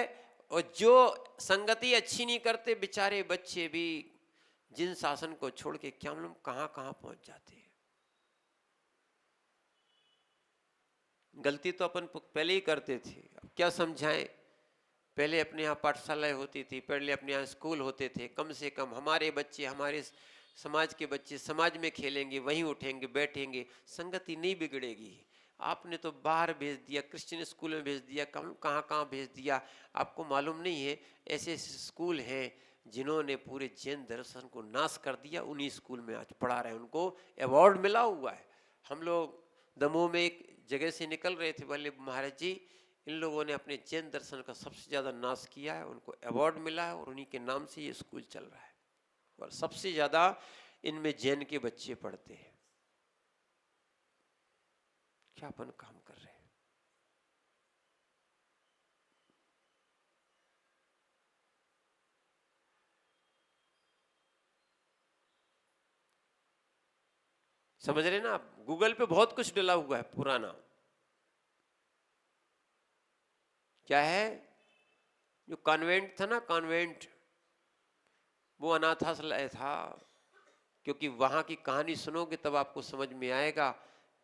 और जो संगति अच्छी नहीं करते, बेचारे बच्चे भी जिन शासन को छोड़ के क्या मालूम कहां कहां पहुंच जाते हैं। गलती तो अपन पहले ही करते थे, अब क्या समझाएं। पहले अपने यहाँ पाठशालाएं होती थी, पहले अपने यहाँ स्कूल होते थे, कम से कम हमारे बच्चे, हमारे समाज के बच्चे समाज में खेलेंगे, वहीं उठेंगे बैठेंगे, संगति नहीं बिगड़ेगी। आपने तो बाहर भेज दिया, क्रिश्चियन स्कूल में भेज दिया, कहाँ कहाँ भेज दिया, आपको मालूम नहीं है। ऐसे स्कूल हैं जिन्होंने पूरे जैन दर्शन को नाश कर दिया, उन्हीं स्कूल में आज पढ़ा रहे हैं, उनको अवार्ड मिला हुआ है। हम लोग दमोह में एक जगह से निकल रहे थे, बोले महाराज जी इन लोगों ने अपने जैन दर्शन का सबसे ज़्यादा नाश किया है, उनको अवार्ड मिला है और उन्हीं के नाम से ये स्कूल चल रहा है और सबसे ज़्यादा इनमें जैन के बच्चे पढ़ते हैं। क्या अपन काम कर रहे हैं? समझ रहे ना आप? गूगल पे बहुत कुछ डला हुआ है पुराना। क्या है? जो कॉन्वेंट था ना, कॉन्वेंट, वो अनाथालय था। क्योंकि वहाँ की कहानी सुनोगे तब आपको समझ में आएगा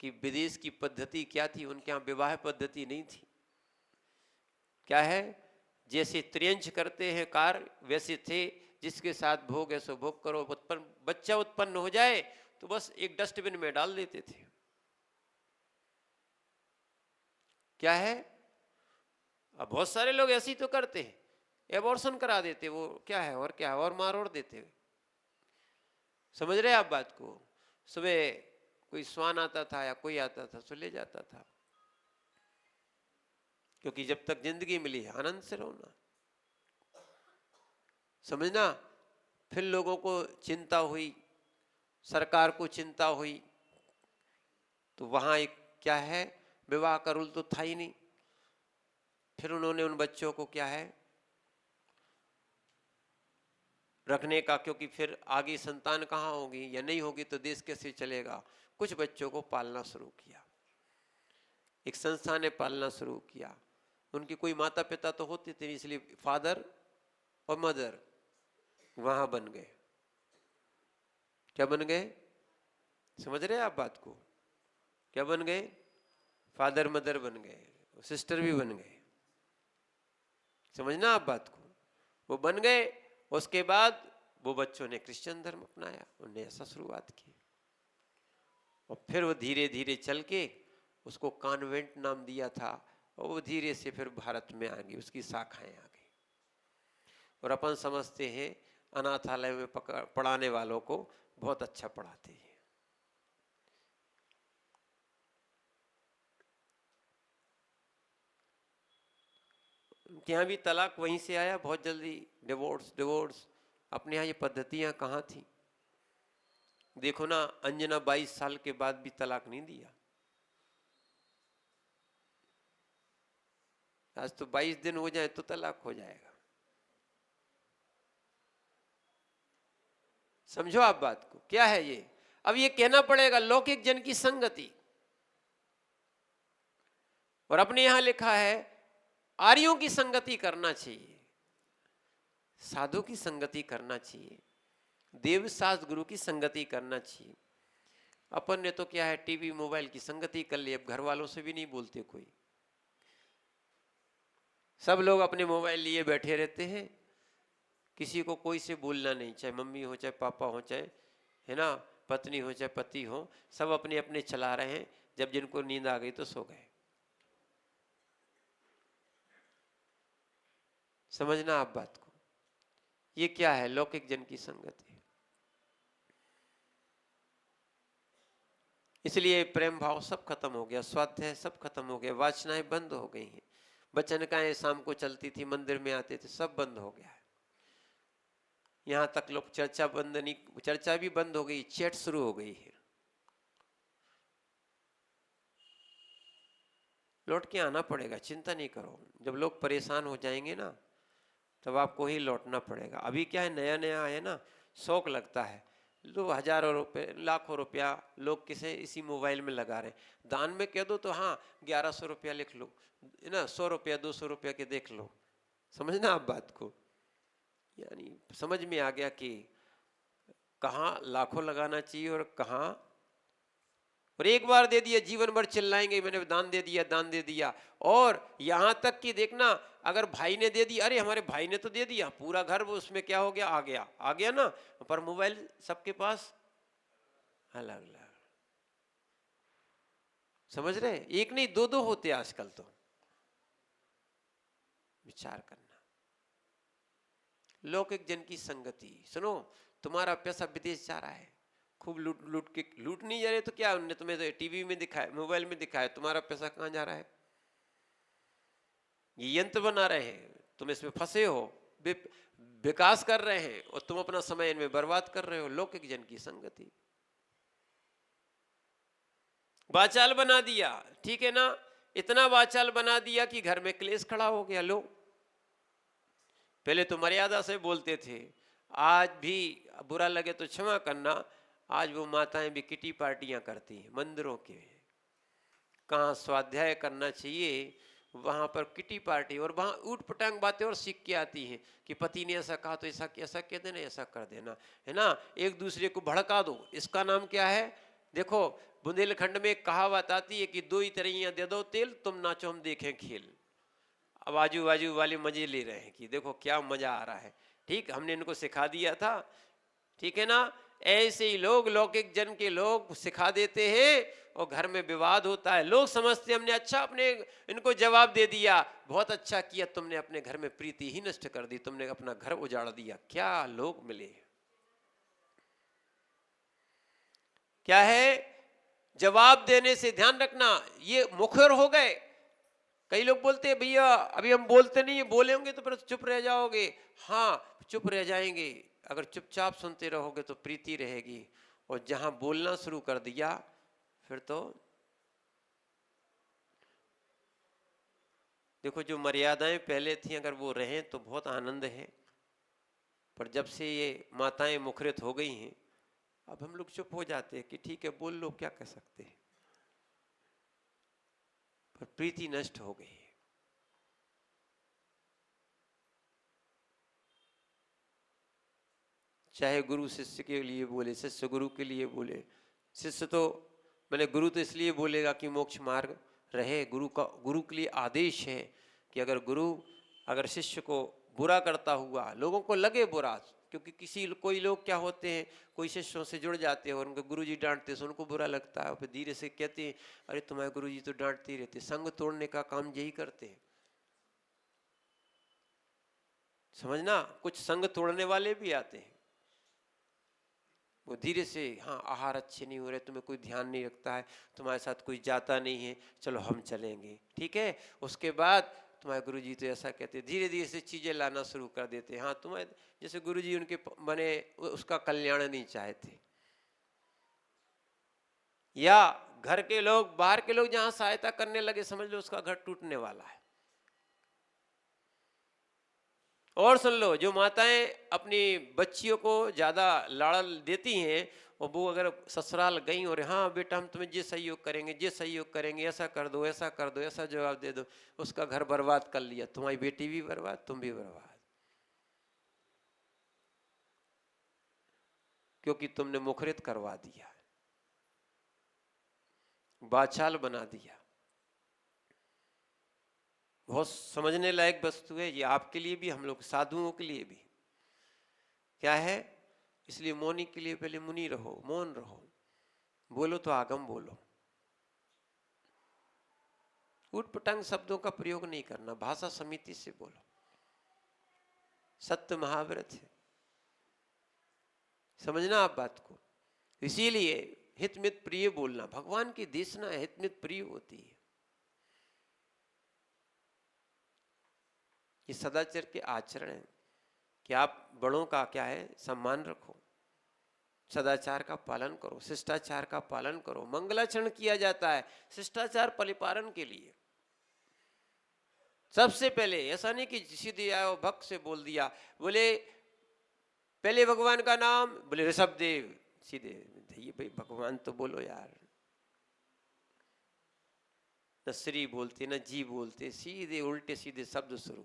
कि विदेश की पद्धति क्या थी। उनके यहाँ विवाह पद्धति नहीं थी। क्या है, जैसे त्रियंश करते हैं कार्य वैसे थे, जिसके साथ भोग है सो भोग करो। बच्चा उत्पन्न हो जाए तो बस एक डस्टबिन में डाल देते थे। क्या है, अब बहुत सारे लोग ऐसे ही तो करते हैं, एबॉर्शन करा देते, वो क्या है और क्या है, और मार और देते। समझ रहे आप बात को। सुबह कोई स्वान आता था या कोई आता था तो ले जाता था, क्योंकि जब तक जिंदगी मिली है आनंद से रहना। समझना। फिर लोगों को चिंता हुई, सरकार को चिंता हुई, तो वहां एक क्या है, विवाह का रूल तो था ही नहीं। फिर उन्होंने उन बच्चों को क्या है रखने का, क्योंकि फिर आगे संतान कहाँ होगी या नहीं होगी तो देश कैसे चलेगा। कुछ बच्चों को पालना शुरू किया, एक संस्था ने पालना शुरू किया। उनकी कोई माता पिता तो होते थे, इसलिए फादर और मदर वहां बन गए। क्या बन गए, समझ रहे आप बात को। क्या बन गए, फादर मदर बन गए, सिस्टर भी बन गए। समझना आप बात को। वो बन गए, उसके बाद वो बच्चों ने क्रिश्चियन धर्म अपनाया, उन्होंने ऐसा शुरुआत की। और फिर वो धीरे धीरे चल के उसको कॉन्वेंट नाम दिया था, और वो धीरे से फिर भारत में आ गई, उसकी शाखाएं आ गई। और अपन समझते हैं अनाथालय में पढ़ाने वालों को बहुत अच्छा पढ़ाते हैं। यहाँ भी तलाक वहीं से आया बहुत जल्दी, डिवोर्स। अपने यहाँ ये पद्धतियाँ कहाँ थी। देखो ना, अंजना 22 साल के बाद भी तलाक नहीं दिया। आज तो 22 दिन हो जाए तो तलाक हो जाएगा। समझो आप बात को, क्या है ये। अब ये कहना पड़ेगा लौकिक जन की संगति, और अपने यहां लिखा है आर्यों की संगति करना चाहिए, साधु की संगति करना चाहिए, देव शास्त्र गुरु की संगति करना चाहिए। अपन ने तो क्या है, टीवी मोबाइल की संगति कर ली। अब घर वालों से भी नहीं बोलते कोई, सब लोग अपने मोबाइल लिए बैठे रहते हैं। किसी को कोई से बोलना नहीं, चाहे मम्मी हो चाहे पापा हो, चाहे है ना पत्नी हो चाहे पति हो, सब अपने अपने चला रहे हैं। जब जिनको नींद आ गई तो सो गए। समझना आप बात को। ये क्या है, लौकिक जन की संगति। इसलिए प्रेम भाव सब खत्म हो गया, स्वाध्याय सब खत्म हो गया, वाचनाएं बंद हो गई हैं, वचनकाएं शाम को चलती थी, मंदिर में आते थे, सब बंद हो गया है। यहां तक लोग चर्चा बंद नहीं, चर्चा भी बंद हो गई, चैट शुरू हो गई है। लौट के आना पड़ेगा, चिंता नहीं करो। जब लोग परेशान हो जाएंगे ना तब आपको ही लौटना पड़ेगा। अभी क्या है, नया नया है ना, शौक लगता है। लो हजारों रुपए लाखों रुपया लोग किसे इसी मोबाइल में लगा रहे। दान में कह दो तो हाँ 1100 रुपया लिख लो, है ना, 100 रुपया 200 रुपया के देख लो। समझना आप बात को। यानी समझ में आ गया कि कहाँ लाखों लगाना चाहिए और कहाँ। और एक बार दे दिया जीवन भर चिल्लाएंगे मैंने दान दे दिया, दान दे दिया। और यहां तक कि देखना, अगर भाई ने दे दिया, अरे हमारे भाई ने तो दे दिया, पूरा घर वो उसमें क्या हो गया, आ गया ना, पर मोबाइल सबके पास अलग अलग। समझ रहे, एक नहीं दो दो होते आजकल तो। विचार करना। लौकिक जन की संगति। सुनो, तुम्हारा पैसा विदेश जा रहा है, खूब लूट नहीं जा रहे तो क्या, उनने तुम्हें तो टीवी में दिखाया, मोबाइल में दिखाया, तुम्हारा पैसा कहां जा रहा है। ये यंत्र बना रहे हैं, तुम इसमें फंसे हो, विकास कर रहे हैं और तुम अपना समय इनमें बर्बाद कर रहे हो। लौकिक जन की संगति। वाचाल बना दिया, ठीक है ना, इतना वाचाल बना दिया कि घर में क्लेश खड़ा हो गया। लोग पहले तो मर्यादा से बोलते थे, आज भी बुरा लगे तो क्षमा करना, आज वो माताएं भी किटी पार्टियां करती हैं मंदिरों के। कहाँ स्वाध्याय करना चाहिए वहां पर किटी पार्टी, और वहां ऊट पटांग बातें और सीख के आती हैं कि पति ने ऐसा कहा तो ऐसा ऐसा कह देना, ऐसा कर देना, है ना, एक दूसरे को भड़का दो। इसका नाम क्या है? देखो, बुंदेलखंड में एक कहावत आती है कि दो ही तरैया दे दो तेल, तुम नाचो हम देखें खेल। अब आजू बाजू वाले मजे ले रहे हैं कि देखो क्या मजा आ रहा है। ठीक, हमने इनको सिखा दिया था, ठीक है ना। ऐसे ही लोग, लौकिक जन के लोग सिखा देते हैं और घर में विवाद होता है। लोग समझते हमने अच्छा अपने इनको जवाब दे दिया, बहुत अच्छा किया तुमने, अपने घर में प्रीति ही नष्ट कर दी, तुमने अपना घर उजाड़ दिया। क्या लोग मिले, क्या है? जवाब देने से ध्यान रखना, ये मुखर हो गए। कई लोग बोलते हैं भैया अभी हम बोलते नहीं है, बोलेंगे तो फिर चुप रह जाओगे। हाँ, चुप रह जाएंगे, अगर चुपचाप सुनते रहोगे तो प्रीति रहेगी, और जहां बोलना शुरू कर दिया फिर तो देखो, जो मर्यादाएं पहले थी अगर वो रहें तो बहुत आनंद है, पर जब से ये माताएं मुखरित हो गई हैं, अब हम लोग चुप हो जाते हैं कि ठीक है बोल लो, क्या कर सकते हैं, पर प्रीति नष्ट हो गई है। चाहे गुरु शिष्य के लिए बोले, शिष्य गुरु के लिए बोले, शिष्य तो मैंने गुरु तो इसलिए बोलेगा कि मोक्ष मार्ग रहे, गुरु का, गुरु के लिए आदेश है कि अगर गुरु अगर शिष्य को बुरा करता हुआ, लोगों को लगे बुरा, क्योंकि कोई लोग क्या होते हैं, कोई शिष्यों से जुड़ जाते हैं और उनको गुरुजी डांटते हैं, उनको बुरा लगता है, और फिर धीरे से कहते हैं अरे तुम्हारे गुरुजी तो डांटते ही रहते। संग तोड़ने का काम यही करते हैं, समझना। कुछ संग तोड़ने वाले भी आते हैं, वो धीरे से, हाँ आहार अच्छे नहीं हो रहे, तुम्हें कोई ध्यान नहीं रखता है, तुम्हारे साथ कोई जाता नहीं है, चलो हम चलेंगे, ठीक है। उसके बाद तुम्हारे गुरुजी तो ऐसा कहते, धीरे धीरे से चीजें लाना शुरू कर देते। हाँ, तुम्हारे जैसे गुरुजी उनके बने उसका कल्याण नहीं चाहते, या घर के लोग, बाहर के लोग जहां सहायता करने लगे, समझ लो उसका घर टूटने वाला है। और सुन लो, जो माताएं अपनी बच्चियों को ज्यादा लाड़ल देती हैं, और वो अगर ससुराल गई और हाँ बेटा हम तुम्हें ये सहयोग करेंगे, ये सहयोग करेंगे, ऐसा कर दो, ऐसा कर दो, ऐसा जवाब दे दो, उसका घर बर्बाद कर लिया, तुम्हारी बेटी भी बर्बाद, तुम भी बर्बाद, क्योंकि तुमने मुखरित करवा दिया, बाचाल बना दिया। बहुत समझने लायक वस्तु है ये, आपके लिए भी, हम लोग साधुओं के लिए भी। क्या है? इसलिए मौनी के लिए पहले मुनि रहो, मौन रहो, बोलो तो आगम बोलो, उटपटांग शब्दों का प्रयोग नहीं करना, भाषा समिति से बोलो, सत्य महाव्रत है, समझना आप बात को। इसीलिए हितमित प्रिय बोलना, भगवान की देशना हितमित प्रिय होती है। ये सदाचार के आचरण है कि आप बड़ों का क्या है, सम्मान रखो, सदाचार का पालन करो, शिष्टाचार का पालन करो। मंगलाचरण किया जाता है शिष्टाचार परिपालन के लिए। सबसे पहले ऐसा नहीं कि सीधे आयो भक्त से बोल दिया, बोले पहले भगवान का नाम, बोले ऋषभ देव, सीधे ये भाई भगवान तो बोलो यार, न श्री बोलते न जी बोलते, सीधे उल्टे सीधे शब्द शुरू।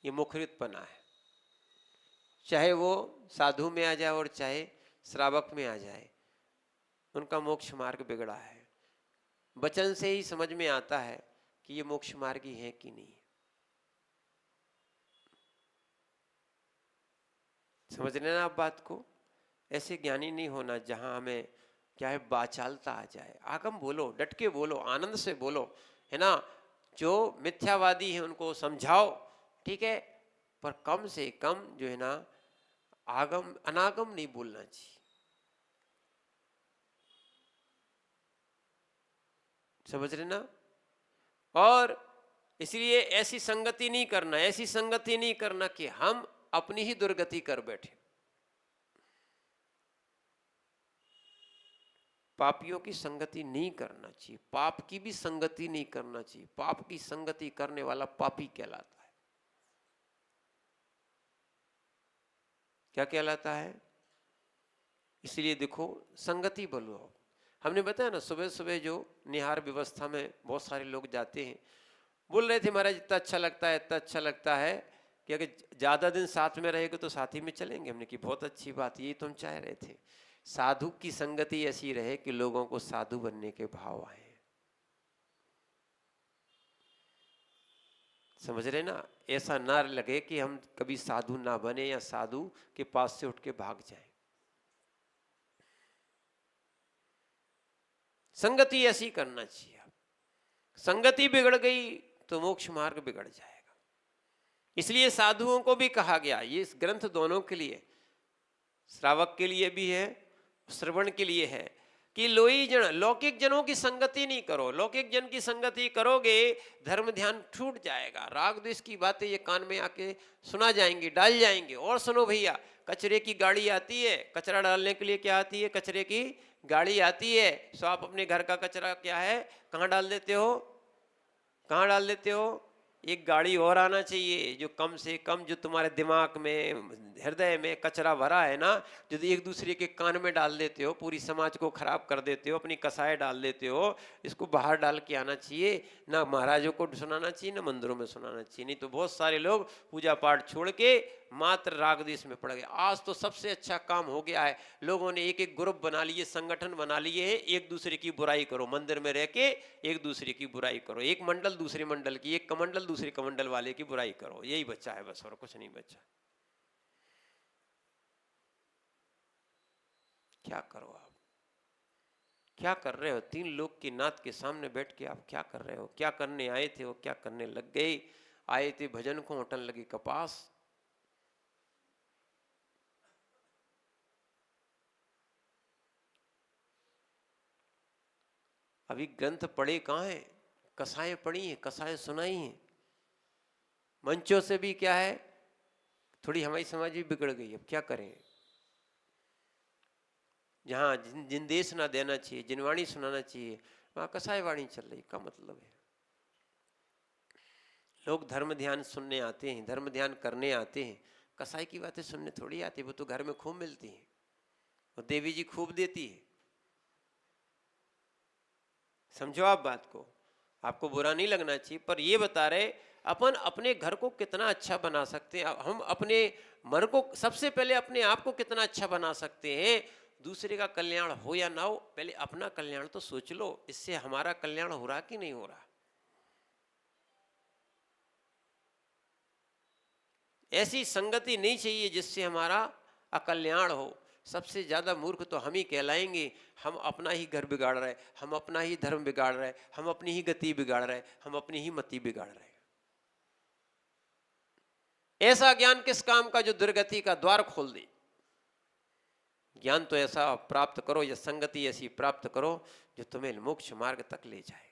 ये मुखरितपना है, चाहे वो साधु में आ जाए और चाहे श्रावक में आ जाए, उनका मोक्ष मार्ग बिगड़ा है। वचन से ही समझ में आता है कि ये मोक्ष मार्गी है कि नहीं। समझ लेना आप बात को। ऐसे ज्ञानी नहीं होना जहां हमें क्या है, बाचालता आ जाए। आगम बोलो, डट के बोलो, आनंद से बोलो, है ना। जो मिथ्यावादी है उनको समझाओ, ठीक है, पर कम से कम जो है ना, आगम अनागम नहीं बोलना चाहिए। समझ रहे ना। और इसलिए ऐसी संगति नहीं करना, ऐसी संगति नहीं करना कि हम अपनी ही दुर्गति कर बैठे। पापियों की संगति नहीं करना चाहिए, पाप की भी संगति नहीं करना चाहिए। पाप की संगति करने वाला पापी कहलाता है। क्या कहलाता है? इसलिए देखो, संगति बोलो, हमने बताया ना, सुबह सुबह जो निहार व्यवस्था में बहुत सारे लोग जाते हैं, बोल रहे थे महाराज इतना अच्छा लगता है, इतना अच्छा लगता है कि अगर ज़्यादा दिन साथ में रहेगा तो साथ ही में चलेंगे। हमने की बहुत अच्छी बात, यही तो हम चाह रहे थे। साधु की संगति ऐसी रहे कि लोगों को साधु बनने के भाव आए। समझ रहे ना, ऐसा ना लगे कि हम कभी साधु ना बने या साधु के पास से उठ के भाग जाएं। संगति ऐसी करना चाहिए। संगति बिगड़ गई तो मोक्ष मार्ग बिगड़ जाएगा। इसलिए साधुओं को भी कहा गया, ये इस ग्रंथ दोनों के लिए, श्रावक के लिए भी है, श्रवण के लिए है, कि लोई जन, लौकिक जनों की संगति नहीं करो। लौकिक जन की संगति करोगे धर्म ध्यान छूट जाएगा। राग द्वेष की बातें ये कान में आके सुना जाएंगी, डाल जाएंगे। और सुनो भैया, कचरे की गाड़ी आती है, कचरा डालने के लिए क्या आती है? कचरे की गाड़ी आती है। सो आप अपने घर का कचरा क्या है, कहाँ डाल देते हो? कहाँ डाल देते हो? एक गाड़ी और आना चाहिए जो कम से कम, जो तुम्हारे दिमाग में, हृदय में कचरा भरा है ना, जो एक दूसरे के कान में डाल देते हो, पूरी समाज को खराब कर देते हो, अपनी कसाई डाल देते हो, इसको बाहर डाल के आना चाहिए। ना महाराजों को सुनाना चाहिए, ना मंदिरों में सुनाना चाहिए। नहीं तो बहुत सारे लोग पूजा पाठ छोड़ के मात्र राग द्वेष में पड़ गए। आज तो सबसे अच्छा काम हो गया है, लोगों ने एक एक ग्रुप बना लिए, संगठन बना लिए हैं, एक दूसरे की बुराई करो। मंदिर में रह के एक दूसरे की बुराई करो, एक मंडल दूसरे मंडल की, एक कमंडल दूसरे कमंडल वाले की बुराई करो। यही बच्चा है बस, और कुछ नहीं बच्चा। क्या करो आप, क्या कर रहे हो? 3 लोग की नात के सामने बैठ के आप क्या कर रहे हो? क्या करने आए थे वो क्या करने लग गए? आए थे भजन को, होटल लगी कपास। अभी ग्रंथ पढ़े कहाँ है? कसाएं पढ़ी हैं, कसाएं सुनाई हैं। मंचों से भी क्या है, थोड़ी हमारी समाज भी बिगड़ गई। अब क्या करें? जहाँ जिंदेश ना देना चाहिए, जिनवाणी सुनाना चाहिए, वहाँ कसाई वाणी चल रही। का मतलब है, लोग धर्म ध्यान सुनने आते हैं, धर्म ध्यान करने आते हैं, कसाई की बातें सुनने थोड़ी आती। वो तो घर में खूब मिलती है, वो देवी जी खूब देती है। समझो आप बात को, आपको बुरा नहीं लगना चाहिए, पर ये बता रहे अपन अपने घर को कितना अच्छा बना सकते हैं। हम अपने मन को, सबसे पहले अपने आप को कितना अच्छा बना सकते हैं। दूसरे का कल्याण हो या ना हो, पहले अपना कल्याण तो सोच लो। इससे हमारा कल्याण हो रहा कि नहीं हो रहा? ऐसी संगति नहीं चाहिए जिससे हमारा अकल्याण हो। सबसे ज्यादा मूर्ख तो हम ही कहलाएंगे। हम अपना ही घर बिगाड़ रहे, हम अपना ही धर्म बिगाड़ रहे, हम अपनी ही गति बिगाड़ रहे, हम अपनी ही मति बिगाड़ रहे। ऐसा ज्ञान किस काम का जो दुर्गति का द्वार खोल दे। ज्ञान तो ऐसा प्राप्त करो, या संगति ऐसी प्राप्त करो जो तुम्हें मोक्ष मार्ग तक ले जाए।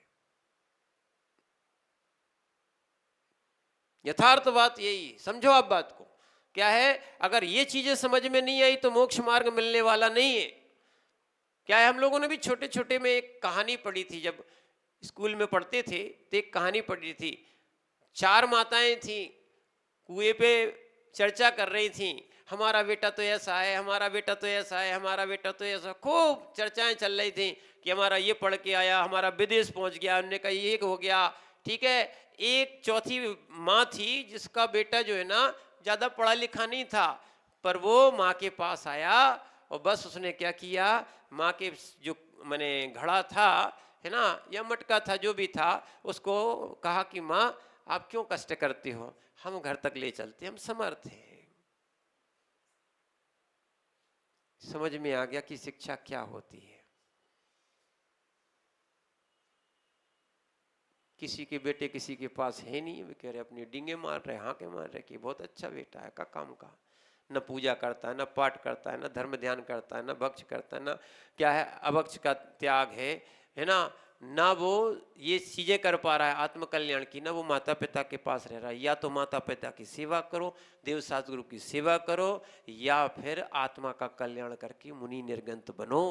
यथार्थ बात यही, समझो आप बात को। क्या है, अगर ये चीजें समझ में नहीं आई तो मोक्ष मार्ग मिलने वाला नहीं है। क्या है, हम लोगों ने भी छोटे छोटे में एक कहानी पढ़ी थी, जब स्कूल में पढ़ते थे तो एक कहानी पढ़ी थी। 4 माताएं थी, कुएं पे चर्चा कर रही थी, हमारा बेटा तो ऐसा है, हमारा बेटा तो ऐसा है, हमारा बेटा तो ऐसा। खूब चर्चाएं चल रही थी कि हमारा ये पढ़ के आया, हमारा विदेश पहुंच गया, उन्होंने कहा ये हो गया। ठीक है, एक चौथी माँ थी जिसका बेटा जो है ना ज्यादा पढ़ा लिखा नहीं था, पर वो माँ के पास आया और बस उसने क्या किया, माँ के जो मैंने घड़ा था है ना, या मटका था, जो भी था, उसको कहा कि माँ आप क्यों कष्ट करती हो, हम घर तक ले चलते, हम समर्थ हैं। समझ में आ गया कि शिक्षा क्या होती है। किसी के बेटे किसी के पास है नहीं, वे कह रहे अपनी डींगे मार रहे, हाँके मार रहे कि बहुत अच्छा बेटा है, का काम का, न पूजा करता है, न पाठ करता है, न धर्म ध्यान करता है, न भक्ष करता है, न क्या है अभक्ष का त्याग है ना, ना वो ये चीजें कर पा रहा है आत्म कल्याण की, ना वो माता पिता के पास रह रहा है। या तो माता पिता की सेवा करो, देव शास्त्र गुरु की सेवा करो, या फिर आत्मा का कल्याण करके मुनि निर्गंत बनो।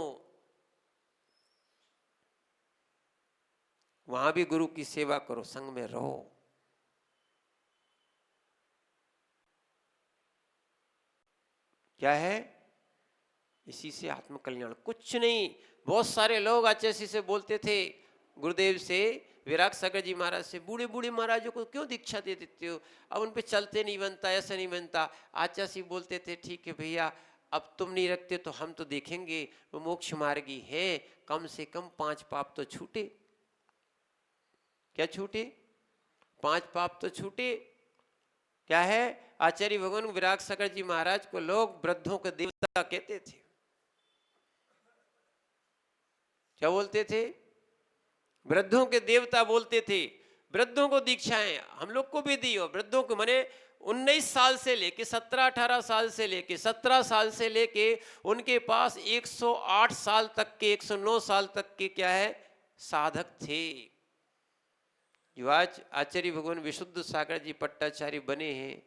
वहां भी गुरु की सेवा करो, संग में रहो। क्या है, इसी से आत्म कल्याण, कुछ नहीं। बहुत सारे लोग आचार्य से बोलते थे, गुरुदेव से, विराग सागर जी महाराज से, बूढ़े बूढ़े महाराजों को क्यों दीक्षा दे देते हो, अब उन पे चलते नहीं बनता, ऐसा नहीं बनता। आचार्य बोलते थे ठीक है भैया, अब तुम नहीं रखते तो हम तो देखेंगे, वो मोक्ष मार्गी है, कम से कम 5 पाप तो छूटे। क्या छूटे? 5 पाप तो छूटे। क्या है? आचार्य भगवान विराग सागर जी महाराज को लोग वृद्धों के देवता कहते थे। क्या बोलते थे? वृद्धों के देवता बोलते थे। वृद्धों को दीक्षाएं हम लोग को भी दी, और वृद्धों को माने 19 साल से लेके 17-18 साल से लेके 17 साल से लेके उनके पास 108 साल तक के, 109 साल तक के क्या है, साधक थे। जो आज आचार्य भगवान विशुद्ध सागर जी पट्टाचार्य बने हैं,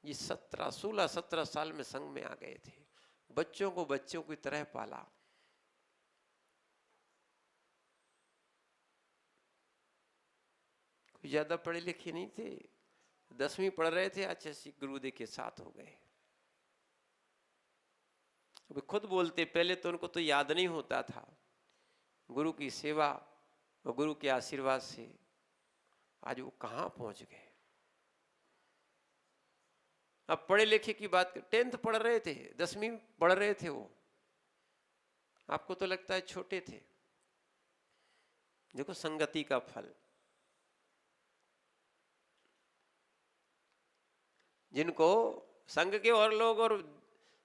ये 16-17 साल में संघ में आ गए थे। बच्चों को बच्चों की तरह पाला। कोई ज्यादा पढ़े लिखे नहीं थे, 10वीं पढ़ रहे थे, आचार्य गुरुदेव के साथ हो गए। अभी खुद बोलते, पहले तो उनको तो याद नहीं होता था, गुरु की सेवा और गुरु के आशीर्वाद से आज वो कहां पहुंच गए। अब पढ़े लिखे की बात कर, 10th पढ़ रहे थे, 10वीं पढ़ रहे थे वो, आपको तो लगता है छोटे थे। देखो संगति का फल। जिनको संघ के और लोग, और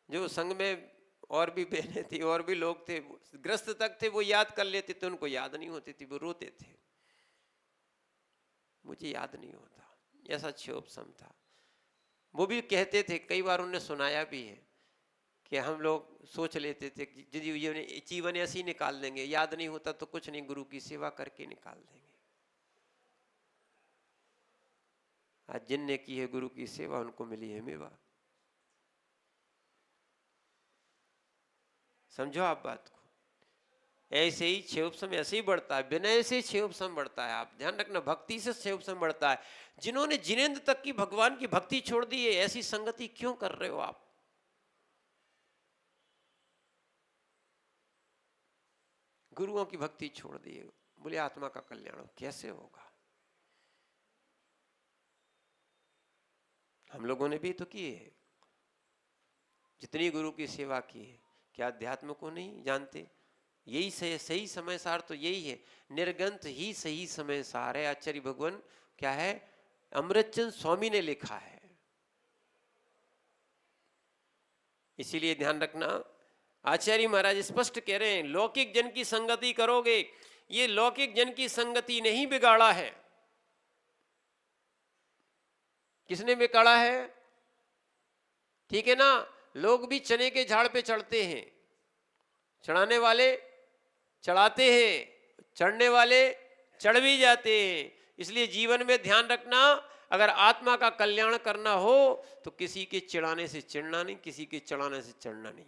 जो संघ में और भी बहनें थी और भी लोग थे, ग्रस्त तक थे, वो याद कर लेते थे, उनको याद नहीं होती थी, वो रोते थे, मुझे याद नहीं होता। ऐसा क्षोभसम था। वो भी कहते थे, कई बार उन्हें सुनाया भी है कि हम लोग सोच लेते थे कि जीवन ऐसे ही निकाल देंगे, याद नहीं होता तो कुछ नहीं, गुरु की सेवा करके निकाल देंगे। आज जिनने की है गुरु की सेवा, उनको मिली है मेवा। समझो आप बात को। ऐसे ही क्षयोपशम ऐसे ही बढ़ता है, विनय से क्षयोपशम बढ़ता है। आप ध्यान रखना, भक्ति से क्षयोपशम बढ़ता है। जिन्होंने जिनेंद्र तक की भगवान की भक्ति छोड़ दी है, ऐसी संगति क्यों कर रहे हो आप? गुरुओं की भक्ति छोड़ दी है, बोले आत्मा का कल्याण हो, कैसे होगा? हम लोगों ने भी तो की है, जितनी गुरु की सेवा की है। क्या अध्यात्म को नहीं जानते? यही सही समय सार तो यही है, निर्गंत ही सही समय सार है। आचार्य भगवान क्या है, अमृतचंद स्वामी ने लिखा है। इसीलिए ध्यान रखना, आचार्य महाराज स्पष्ट कह रहे हैं, लौकिक जन की संगति करोगे, ये लौकिक जन की संगति नहीं बिगाड़ा है। किसने बिगाड़ा है? ठीक है ना, लोग भी चने के झाड़ पे चढ़ते हैं, चढ़ाने वाले चढ़ाते हैं, चढ़ने वाले चढ़ भी जाते हैं। इसलिए जीवन में ध्यान रखना, अगर आत्मा का कल्याण करना हो तो किसी के चिढ़ाने से चिढ़ना नहीं, किसी के चढ़ाने से चढ़ना नहीं।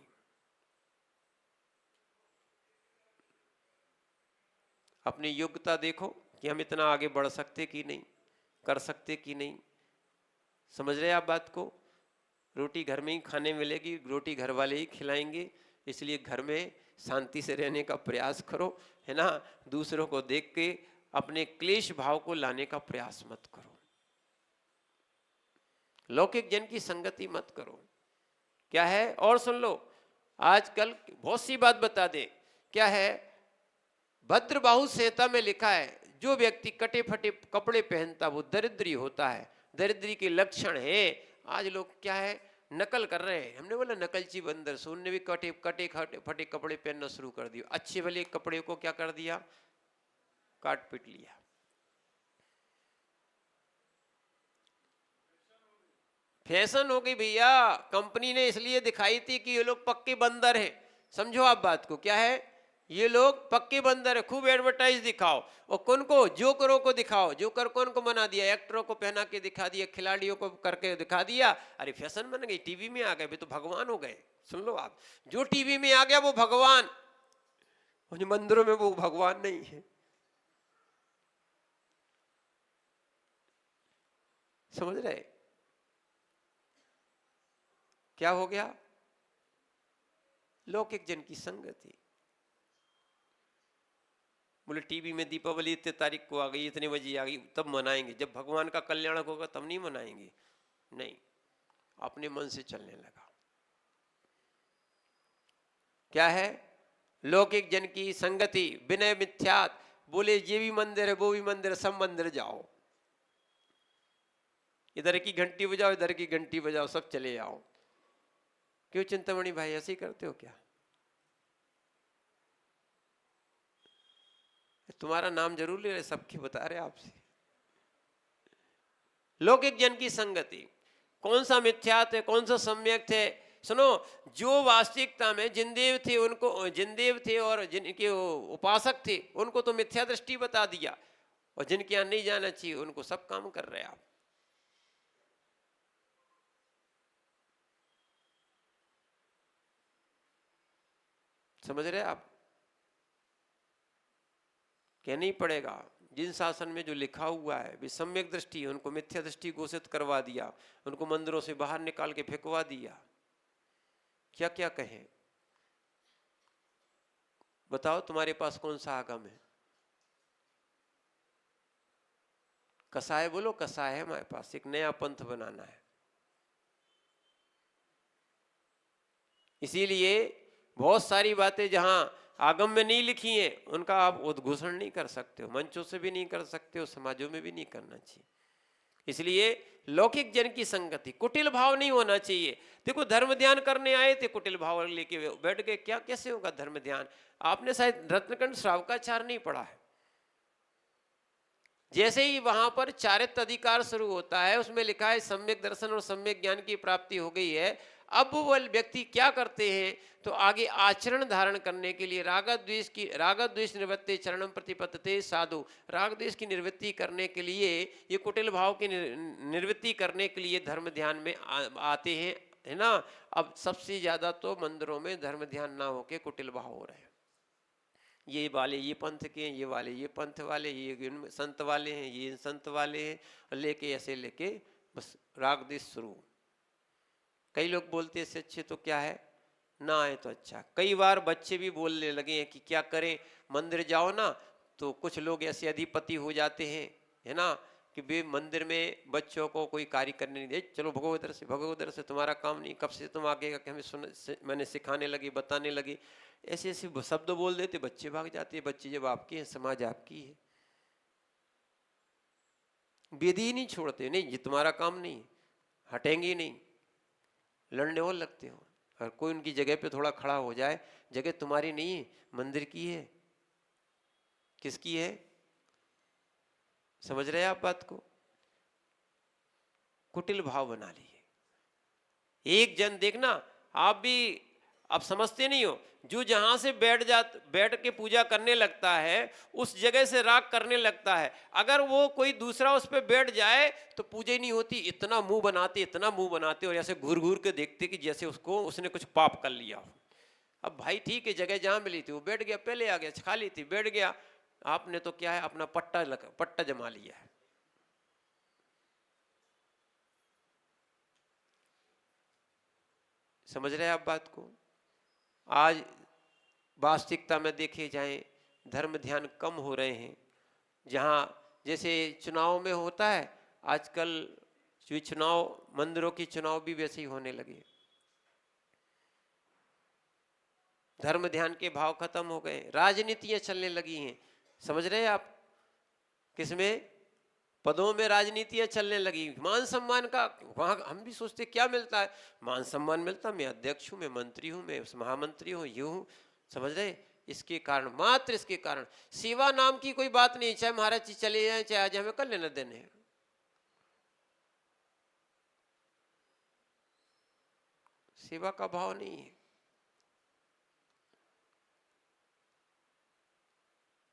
अपनी योग्यता देखो कि हम इतना आगे बढ़ सकते कि नहीं, कर सकते कि नहीं। समझ रहे आप बात को? रोटी घर में ही खाने मिलेगी, रोटी घर वाले ही खिलाएंगे, इसलिए घर में शांति से रहने का प्रयास करो, है ना। दूसरों को देख के अपने क्लेश भाव को लाने का प्रयास मत करो, लौकिक जन की संगति मत करो। क्या है? और सुन लो, आजकल बहुत सी बात बता दे। क्या है? भद्रबाहु संहिता में लिखा है, जो व्यक्ति कटे फटे कपड़े पहनता वो दरिद्री होता है, दरिद्री के लक्षण है। आज लोग क्या है, नकल कर रहे हैं। हमने बोला नकलची बंदर, सो उनने भी कटे कटे फटे कपड़े पहनना शुरू कर दिया। अच्छे भले कपड़े को क्या कर दिया, काट पीट लिया। फैशन हो गई भैया, कंपनी ने इसलिए दिखाई थी कि ये लोग पक्के बंदर हैं। समझो आप बात को। क्या है? ये लोग पक्के बंदर है, खूब एडवर्टाइज दिखाओ, और कौन को? जोकरों को दिखाओ। जोकर कौन को बना दिया? एक्टरों को पहना के दिखा दिया, खिलाड़ियों को करके दिखा दिया। अरे फैशन बन गई, टीवी में आ गए, वे तो भगवान हो गए। सुन लो आप, जो टीवी में आ गया वो भगवान, और मंदिरों में वो भगवान नहीं है। समझ रहे? क्या हो गया? लौकिक जन की संगति। बोले टीवी में दीपावली इतने तारीख को आ गई, इतने बजे आ गई, तब मनाएंगे। जब भगवान का कल्याण होगा तब नहीं मनाएंगे। नहीं, अपने मन से चलने लगा। क्या है? लौकिक जन की संगति विनय मिथ्यात। बोले ये भी मंदिर है, वो भी मंदिर है, सब मंदिर जाओ, इधर की घंटी बजाओ, इधर की घंटी बजाओ, सब चले जाओ। क्यों चिंतामणि भाई ऐसे ही करते हो क्या? तुम्हारा नाम जरूर ले रहे, सबके बता रहे आपसे। लौकिक जन की संगति, कौन सा मिथ्यात है, कौन सा सम्यक थे? सुनो, जो वास्तविकता में जिनदेव थे, उनको जिनदेव थे और जिनके उपासक थे उनको तो मिथ्या दृष्टि बता दिया, और जिनके यहां नहीं जाना चाहिए उनको सब काम कर रहे आप। समझ रहे आप? कहना ही पड़ेगा। जिन शासन में जो लिखा हुआ है वे सम्यक दृष्टि, उनको मिथ्या दृष्टि घोषित करवा दिया, उनको मंदिरों से बाहर निकाल के फेंकवा दिया। क्या क्या कहें? बताओ तुम्हारे पास कौन सा आगम है? कसाय बोलो, कसाय है हमारे पास, एक नया पंथ बनाना है। इसीलिए बहुत सारी बातें जहां आगम में नहीं लिखी हैं उनका आप उद्घोषण नहीं कर सकते हो, मंचों से भी नहीं कर सकते हो, समाजों में भी नहीं करना चाहिए। इसलिए लौकिक जन की संगति, कुटिल भाव नहीं होना चाहिए। देखो, धर्म ध्यान करने आए थे, कुटिल भाव लेके बैठ गए, क्या कैसे होगा धर्म ध्यान? आपने शायद रत्नकंठ श्रावकाचार नहीं पढ़ा है। जैसे ही वहां पर चारित्र अधिकार शुरू होता है, उसमें लिखा है सम्यक दर्शन और सम्यक ज्ञान की प्राप्ति हो गई है। अब वो व्यक्ति क्या करते हैं? तो आगे आचरण धारण करने के लिए राग द्वेष निवृत्ति चरणम प्रतिपत्तते साधु, राग द्वेष की निवृत्ति करने के लिए, ये कुटिल भाव की निवृत्ति करने के लिए धर्म ध्यान में आते हैं, है ना। अब सबसे ज्यादा तो मंदिरों में धर्म ध्यान ना होके कुटिल भाव हो रहे हैं। ये वाले ये पंथ के हैं, ये वाले ये पंथ वाले, ये संत वाले हैं, ये संत वाले हैं, लेके ऐसे लेके बस राग द्वेष शुरू। कई लोग बोलते हैं इससे अच्छे तो क्या है, ना आए तो अच्छा। कई बार बच्चे भी बोलने लगे हैं कि क्या करें, मंदिर जाओ ना, तो कुछ लोग ऐसे अधिपति हो जाते हैं, है ना, कि वे मंदिर में बच्चों को कोई कार्य करने नहीं दे, चलो भगो इधर से, भगो उधर से, तुम्हारा काम नहीं, कब से तुम आगे कि हमें मैंने सिखाने लगे, बताने लगे, ऐसे ऐसे शब्द बोल देते, बच्चे भाग जाते हैं। बच्चे जब आपके हैं, समाज आपकी है, विधि नहीं छोड़ते, नहीं ये तुम्हारा काम नहीं, हटेंगे नहीं, लड़ने और लगते हो। और कोई उनकी जगह पे थोड़ा खड़ा हो जाए, जगह तुम्हारी नहीं है, मंदिर की है। किसकी है? समझ रहे हैं आप बात को? कुटिल भाव बना लिए। एक जन देखना, आप भी अब समझते नहीं हो, जो जहां से बैठ के पूजा करने लगता है, उस जगह से राग करने लगता है। अगर वो कोई दूसरा उस पर बैठ जाए तो पूजा ही नहीं होती। इतना मुंह बनाते, इतना मुंह बनाते, और ऐसे घूर घूर के देखते कि जैसे उसने कुछ पाप कर लिया हो। अब भाई ठीक है, जगह जहां मिली थी वो बैठ गया, पहले आ गया, खाली थी बैठ गया। आपने तो क्या है, अपना पट्टा जमा लिया है। समझ रहे हैं आप बात को? आज वास्तविकता में देखे जाएं, धर्म ध्यान कम हो रहे हैं। जहां जैसे चुनाव में होता है आजकल, जो चुनाव, मंदिरों की चुनाव भी वैसे ही होने लगे। धर्म ध्यान के भाव खत्म हो गए, राजनीतियां चलने लगी हैं। समझ रहे हैं आप? किसमें? पदों में राजनीतियां चलने लगी। मान सम्मान का वहां हम भी सोचते क्या मिलता है, मान सम्मान मिलता, मैं अध्यक्ष हूं, मैं मंत्री हूं, मैं महामंत्री हूं, ये हूं। समझ रहे? इसके कारण, मात्र इसके कारण, सेवा नाम की कोई बात नहीं। चाहे महाराज जी चले जाए, चाहे आज हमें कर लेना देने, सेवा का भाव नहीं है।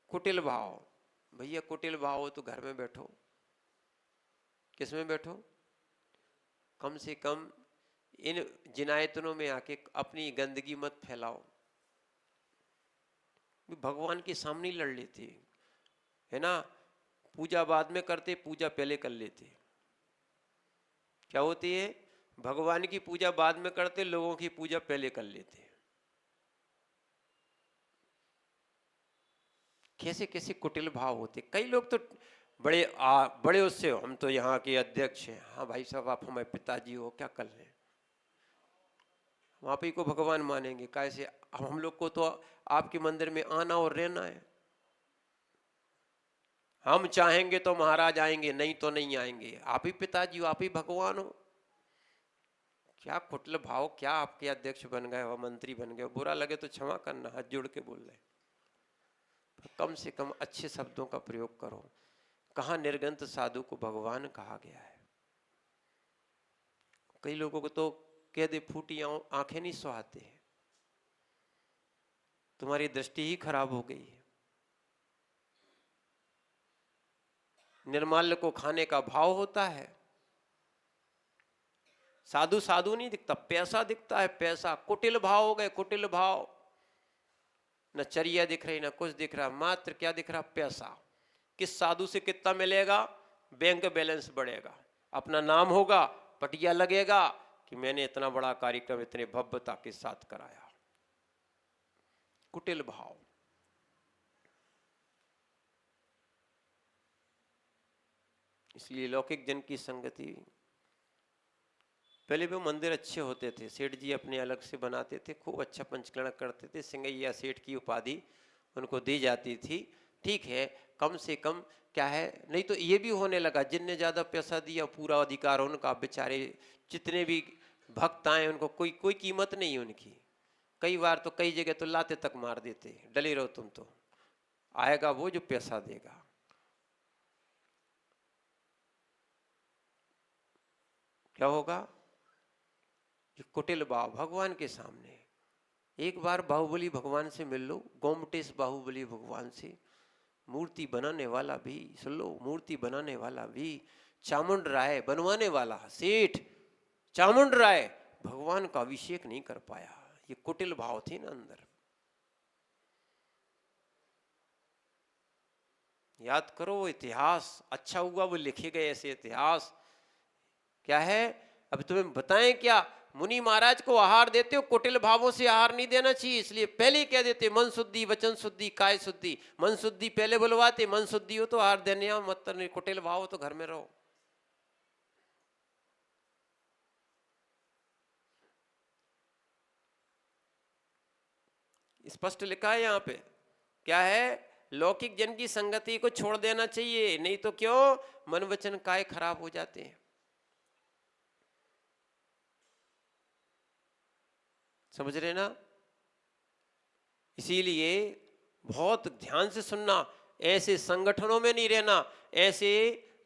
कुटिल भाव, भैया कुटिल भाव हो तो घर में बैठो। किसमें बैठो? कम से कम इन जिनायतनों में आके अपनी गंदगी मत फैलाओ। भगवान के सामने लड़ लेते, है ना। पूजा बाद में करते, पूजा पहले कर लेते। क्या होती है? भगवान की पूजा बाद में करते, लोगों की पूजा पहले कर लेते। कैसे कैसे कुटिल भाव होते। कई लोग तो बड़े उससे, हम तो यहाँ के अध्यक्ष हैं। हाँ भाई साहब, आप हमारे पिताजी हो, क्या कर लें, आप ही को भगवान मानेंगे कैसे? हम लोग को तो आपके मंदिर में आना और रहना है। हम चाहेंगे तो महाराज आएंगे, नहीं तो नहीं आएंगे। आप ही पिताजी हो, आप ही भगवान हो। क्या कुटिल भाव, क्या आपके अध्यक्ष बन गए हो, मंत्री बन गए हो। बुरा लगे तो क्षमा करना, हाथ जोड़ के बोल रहे, कम से कम अच्छे शब्दों का प्रयोग करो। कहाँ निर्गंत साधु को भगवान कहा गया है। कई लोगों को तो कह दे फूटी आंखें नहीं सुहाते, तुम्हारी दृष्टि ही खराब हो गई है। निर्माल्य को खाने का भाव होता है। साधु साधु नहीं दिखता, पैसा दिखता है, पैसा। कुटिल भाव हो गए, कुटिल भाव। न चर्या दिख रही, न कुछ दिख रहा, मात्र क्या दिख रहा? पैसा। किस साधु से कितना मिलेगा? बैंक बैलेंस बढ़ेगा, अपना नाम होगा, पटिया लगेगा कि मैंने इतना बड़ा कार्यक्रम इतने भव्यता के साथ कराया। कुटिल भाव। इसलिए लौकिक जन की संगति, पहले वो मंदिर अच्छे होते थे, सेठ जी अपने अलग से बनाते थे, खूब अच्छा पंचकरण करते थे, सिंगैया सेठ की उपाधि उनको दी जाती थी। ठीक है, कम से कम क्या है, नहीं तो ये भी होने लगा, जिनने ज़्यादा पैसा दिया पूरा अधिकार उनका। बेचारे जितने भी भक्त आए उनको कोई कोई कीमत नहीं उनकी। कई बार तो कई जगह तो लाते तक मार देते, डले रहो तुम, तो आएगा वो जो पैसा देगा। क्या होगा? कुटिल भाव भगवान के सामने। एक बार बाहुबली भगवान से मिल लो, गोमटेश बाहुबली भगवान से। मूर्ति बनाने वाला भी, सुन लो, मूर्ति बनाने वाला भी, चामुंड राय बनवाने वाला सेठ चामुंड राय भगवान का अभिषेक नहीं कर पाया। ये कुटिल भाव थे ना अंदर। याद करो वो इतिहास, अच्छा हुआ वो लिखे गए ऐसे इतिहास। क्या है, अब तुम्हें बताएं क्या? मुनि महाराज को आहार देते हो, कुटिल भावों से आहार नहीं देना चाहिए। इसलिए पहले ही कह देते मन शुद्धि, वचन शुद्धि, काय शुद्धि। मन शुद्धि पहले बुलवाते, मन शुद्धि हो तो आहार देने आओ, मत नहीं। कुटिल भाव हो तो घर में रहो। स्पष्ट लिखा है यहाँ पे। क्या है? लौकिक जन की संगति को छोड़ देना चाहिए, नहीं तो क्यों? मन वचन काय खराब हो जाते हैं। समझ रहे ना? इसीलिए बहुत ध्यान से सुनना। ऐसे संगठनों में नहीं रहना, ऐसे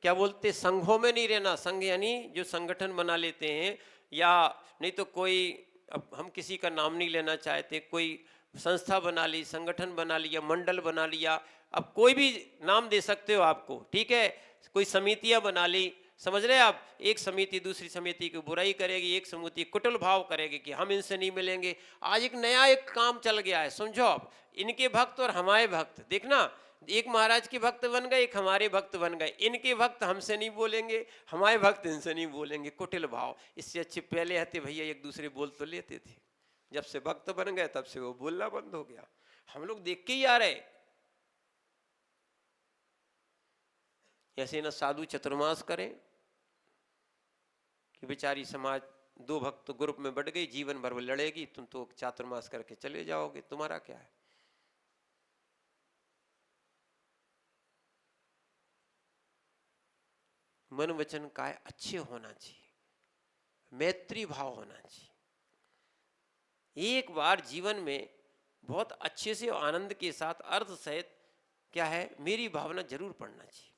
क्या बोलते संघों में नहीं रहना। संघ यानी जो संगठन बना लेते हैं, या नहीं तो कोई, अब हम किसी का नाम नहीं लेना चाहते, कोई संस्था बना ली, संगठन बना लिया, मंडल बना लिया, अब कोई भी नाम दे सकते हो आपको, ठीक है। कोई समितियां बना ली, समझ रहे आप? एक समिति दूसरी समिति की बुराई करेगी, एक समिति कुटिल भाव करेगी कि हम इनसे नहीं मिलेंगे। आज एक नया एक काम चल गया है, समझो आप, इनके भक्त और हमारे भक्त। देखना, एक महाराज के भक्त बन गए, एक हमारे भक्त बन गए। इनके भक्त हमसे नहीं बोलेंगे, हमारे भक्त इनसे नहीं बोलेंगे। कुटिल भाव। इससे अच्छे पहले हते भैया एक दूसरे बोल तो लेते थे। जब से भक्त बन गए तब से वो बोलना बंद हो गया। हम लोग देख के ही आ रहे। ऐसे ना साधु चतुर्मास करें कि बेचारी समाज दो भक्त ग्रुप में बढ़ गई, जीवन भर वो लड़ेगी, तुम तो चातुर्मास करके चले जाओगे, तुम्हारा क्या है? मन वचन काय अच्छे होना चाहिए, मैत्री भाव होना चाहिए। एक बार जीवन में बहुत अच्छे से आनंद के साथ अर्थ सहित क्या है, मेरी भावना जरूर पढ़ना चाहिए।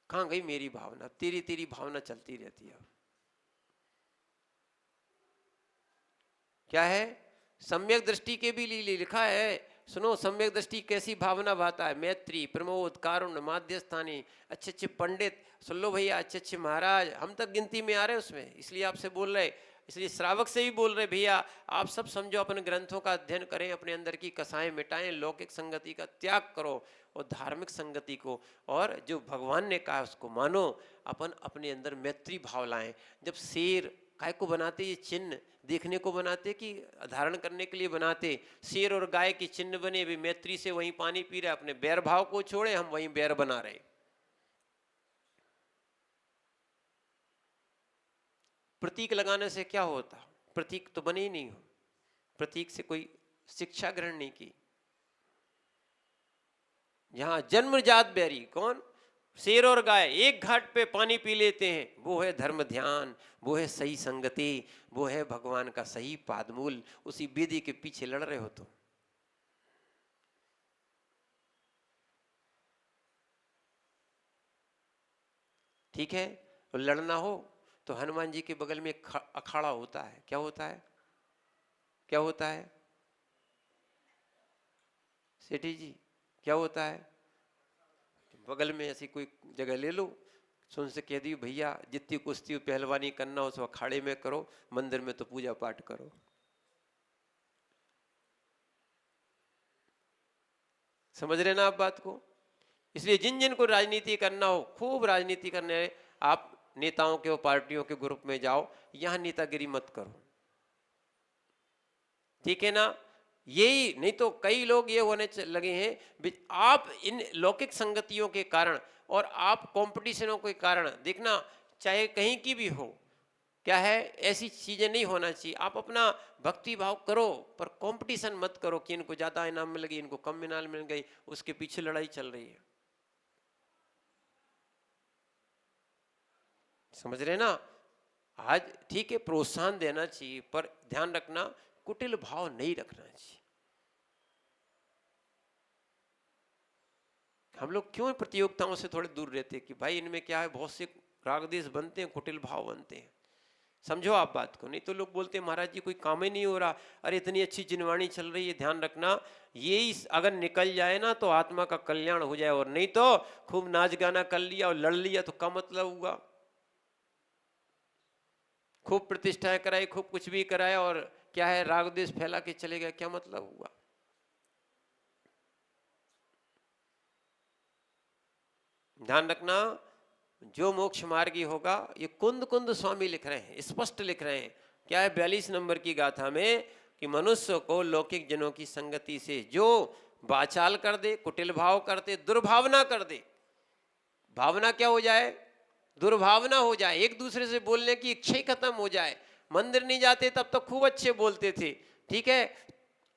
कहाँ गई मेरी भावना? तेरी तेरी भावना चलती रहती है। क्या है? सम्यक दृष्टि के भी लिए लिखा है, सुनो। सम्यक दृष्टि कैसी भावना भाता है? मैत्री, प्रमोद, कारुण्य, माध्यस्थानी, अच्छे अच्छे पंडित, सुन लो भैया, अच्छे अच्छे महाराज, हम तक गिनती में आ रहे उसमें, इसलिए आपसे बोल रहे। इसलिए श्रावक से भी बोल रहे, भैया आप सब समझो, अपने ग्रंथों का अध्ययन करें, अपने अंदर की कसाएं मिटाएं, लौकिक संगति का त्याग करो और धार्मिक संगति को, और जो भगवान ने कहा उसको मानो। अपन अपने अंदर मैत्री भाव लाएं। जब शेर काय को बनाते, ये चिन्ह देखने को बनाते कि धारण करने के लिए बनाते? शेर और गाय के चिन्ह बने, भी मैत्री से वहीं पानी पी रहे, अपने बैर भाव को छोड़े, हम वहीं बैर बना रहे। प्रतीक लगाने से क्या होता? प्रतीक तो बने ही नहीं हो, प्रतीक से कोई शिक्षा ग्रहण नहीं की। जहां जन्मजात बैरी कौन? शेर और गाय एक घाट पे पानी पी लेते हैं, वो है धर्म ध्यान, वो है सही संगति, वो है भगवान का सही पादमूल। उसी बेदी के पीछे लड़ रहे हो तुम। ठीक है, और लड़ना हो तो हनुमान जी के बगल में एक अखाड़ा होता है। क्या होता है? क्या होता है सेठी जी? क्या होता है? बगल में ऐसी कोई जगह ले लो, उनसे कह दी भैया जितनी कुश्ती पहलवानी करना हो उस अखाड़े में करो, मंदिर में तो पूजा पाठ करो। समझ रहे ना आप बात को? इसलिए जिन जिन को राजनीति करना हो, खूब राजनीति करने है, आप नेताओं के और पार्टियों के ग्रुप में जाओ, यहां नेतागिरी मत करो। ठीक है ना? यही नहीं तो कई लोग ये होने लगे हैं, आप इन लौकिक संगतियों के कारण और आप कंपटीशनों के कारण, देखना चाहे कहीं की भी हो, क्या है, ऐसी चीजें नहीं होना चाहिए। आप अपना भक्ति भाव करो, पर कंपटीशन मत करो कि इनको ज्यादा इनाम मिल गई, इनको कम इनाम मिल गई, उसके पीछे लड़ाई चल रही है। समझ रहे ना? आज ठीक है प्रोत्साहन देना चाहिए, पर ध्यान रखना कुटिल भाव नहीं रखना चाहिए। हम लोग क्यों प्रतियोगिताओं से थोड़े दूर रहते हैं कि भाई इनमें क्या है, बहुत से रागदेश बनते हैं, कुटिल भाव बनते हैं। समझो आप बात को। नहीं तो लोग बोलते हैं महाराज जी कोई काम ही नहीं हो रहा, अरे इतनी अच्छी जिनवाणी चल रही है। ध्यान रखना, यही अगर निकल जाए ना तो आत्मा का कल्याण हो जाए, और नहीं तो खूब नाच गाना कर लिया और लड़ लिया तो क्या मतलब हुआ? खूब प्रतिष्ठाएं कराई, खूब कुछ भी कराया, और क्या है, राग द्वेष फैला के चले गए, क्या मतलब हुआ? ध्यान रखना, जो मोक्ष मार्गी होगा, ये कुंद कुंद स्वामी लिख रहे हैं, स्पष्ट लिख रहे हैं। क्या है 42 नंबर की गाथा में कि मनुष्य को लौकिक जनों की संगति से जो वाचाल कर दे, कुटिल भाव कर दे, दुर्भावना कर दे। भावना क्या हो जाए? दुर्भावना हो जाए, एक दूसरे से बोलने की इच्छा ही खत्म हो जाए। मंदिर नहीं जाते तब तो खूब अच्छे बोलते थे, ठीक है,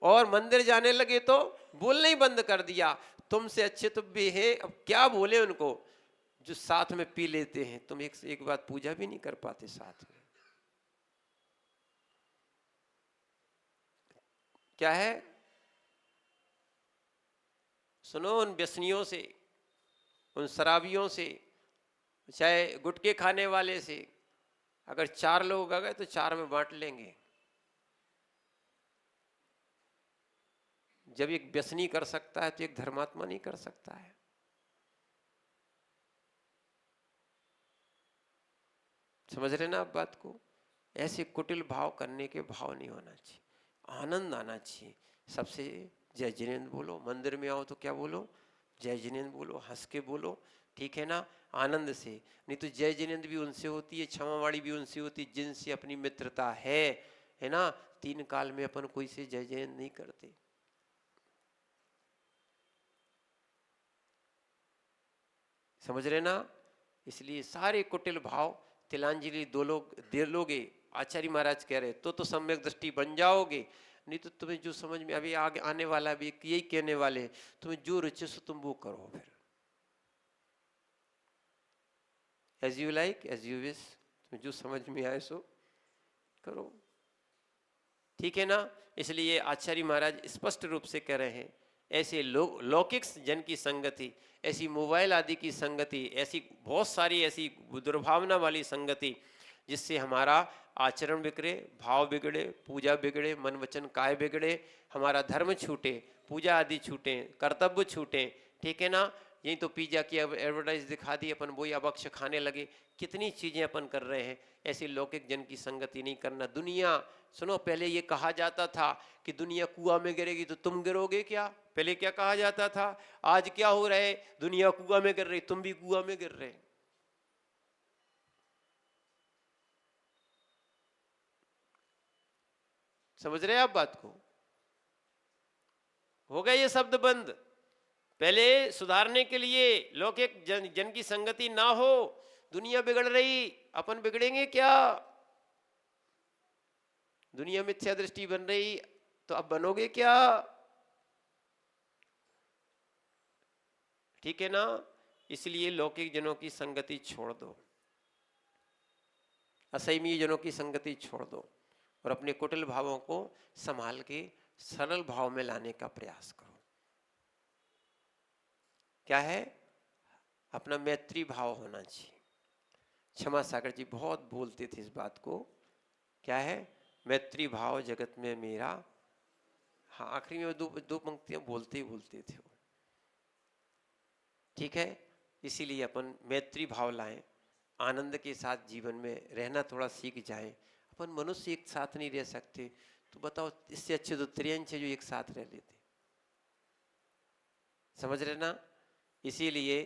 और मंदिर जाने लगे तो बोलना ही बंद कर दिया। तुमसे अच्छे तो भी है, अब क्या बोले उनको जो साथ में पी लेते हैं। तुम एक बात पूजा भी नहीं कर पाते साथ में। क्या है? सुनो, उन व्यसनियों से, उन शराबियों से, चाहे गुटके खाने वाले से, अगर 4 लोग आ गए तो 4 में बांट लेंगे। जब एक व्यसनी कर सकता है तो एक धर्मात्मा नहीं कर सकता है। समझ रहे ना आप बात को? ऐसे कुटिल भाव करने के भाव नहीं होना चाहिए, आनंद आना चाहिए। सबसे जय जिनेन्द्र बोलो, मंदिर में आओ तो क्या बोलो? जय जिनेन्द्र बोलो, हंस के बोलो, ठीक है ना, आनंद से। नहीं तो जय जिनेन्द्र भी उनसे होती है, क्षमावाणी भी उनसे होती है जिनसे अपनी मित्रता है ना। 3 काल में अपन कोई से जय जिनेन्द्र नहीं करते। समझ रहे ना? इसलिए सारे कुटिल भाव तिलांजलि दे लोगे, आचार्य महाराज कह रहे तो सम्यक दृष्टि बन जाओगे। नहीं तो तुम्हें जो समझ में अभी आगे आने वाला भी यही कहने वाले, तुम्हें जो रुचि सो तुम वो करो, फिर as you like as you wish, तुम्हें जो समझ में आए सो करो, ठीक है ना। इसलिए आचार्य महाराज स्पष्ट रूप से कह रहे हैं, ऐसे लौकिक जन की संगति, ऐसी मोबाइल आदि की संगति, ऐसी बहुत सारी ऐसी दुर्भावना वाली संगति जिससे हमारा आचरण बिगड़े, भाव बिगड़े, पूजा बिगड़े, मन वचन काय बिगड़े, हमारा धर्म छूटे, पूजा आदि छूटे, कर्तव्य छूटे, ठीक है ना। यही तो पिज्जा की एडवर्टाइज दिखा दी, अपन वही अभक्ष खाने लगे, कितनी चीजें अपन कर रहे हैं। ऐसे लौकिक जन की संगति नहीं करना। दुनिया, सुनो, पहले ये कहा जाता था कि दुनिया कुआं में गिरेगी तो तुम गिरोगे क्या? पहले क्या कहा जाता था? आज क्या हो रहा है? दुनिया कुआं में गिर रही, तुम भी कुआं में गिर रहे। समझ रहे हैं आप बात को? हो गया ये शब्द बंद। पहले सुधारने के लिए लौकिक जन की संगति ना हो, दुनिया बिगड़ रही, अपन बिगड़ेंगे क्या? दुनिया मिथ्या दृष्टि बन रही, तो अब बनोगे क्या? ठीक है ना? इसलिए लौकिक जनों की संगति छोड़ दो, असहनीय जनों की संगति छोड़ दो और अपने कुटिल भावों को संभाल के सरल भाव में लाने का प्रयास करो। क्या है? अपना मैत्री भाव होना चाहिए। क्षमा सागर जी बहुत बोलते थे इस बात को। क्या है? मैत्री भाव जगत में मेरा। हाँ, आखिरी में दो पंक्तियां बोलते ही बोलते थे वो। ठीक है, इसीलिए अपन मैत्री भाव लाएं, आनंद के साथ जीवन में रहना थोड़ा सीख जाएं। अपन मनुष्य एक साथ नहीं रह सकते, तो बताओ इससे अच्छे तो त्रियंश जो एक साथ रह लेते। समझ रहे ना? इसीलिए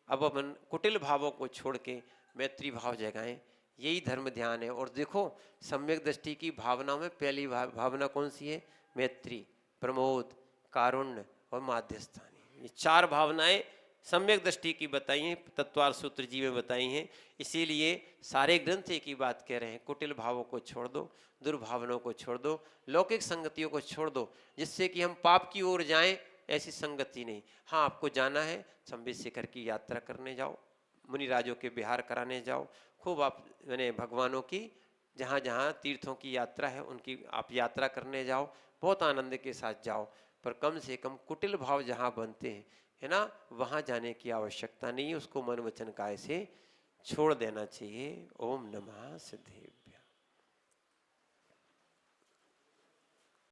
अब अपन कुटिल भावों को छोड़ के मैत्री भाव जगाएं, यही धर्म ध्यान है। और देखो, सम्यक दृष्टि की भावना में पहली भावना कौन सी है? मैत्री, प्रमोद, कारुण्य और माध्यस्थानी। ये चार भावनाएं सम्यक दृष्टि की बताई हैं, तत्वार सूत्र जी में बताई हैं। इसीलिए सारे ग्रंथ एक ही बात कह रहे हैं, कुटिल भावों को छोड़ दो, दुर्भावनाओं को छोड़ दो, लौकिक संगतियों को छोड़ दो, जिससे कि हम पाप की ओर जाएं। ऐसी संगति नहीं। हाँ, आपको जाना है संबित शिखर की यात्रा करने जाओ, मुनिराजों के विहार कराने जाओ, खूब आप मैंने भगवानों की जहाँ जहाँ तीर्थों की यात्रा है उनकी आप यात्रा करने जाओ, बहुत आनंद के साथ जाओ। पर कम से कम कुटिल भाव जहाँ बनते हैं, है ना, वहाँ जाने की आवश्यकता नहीं है। उसको मन वचन काय से छोड़ देना चाहिए। ओम नमः सिद्धेभ्यो।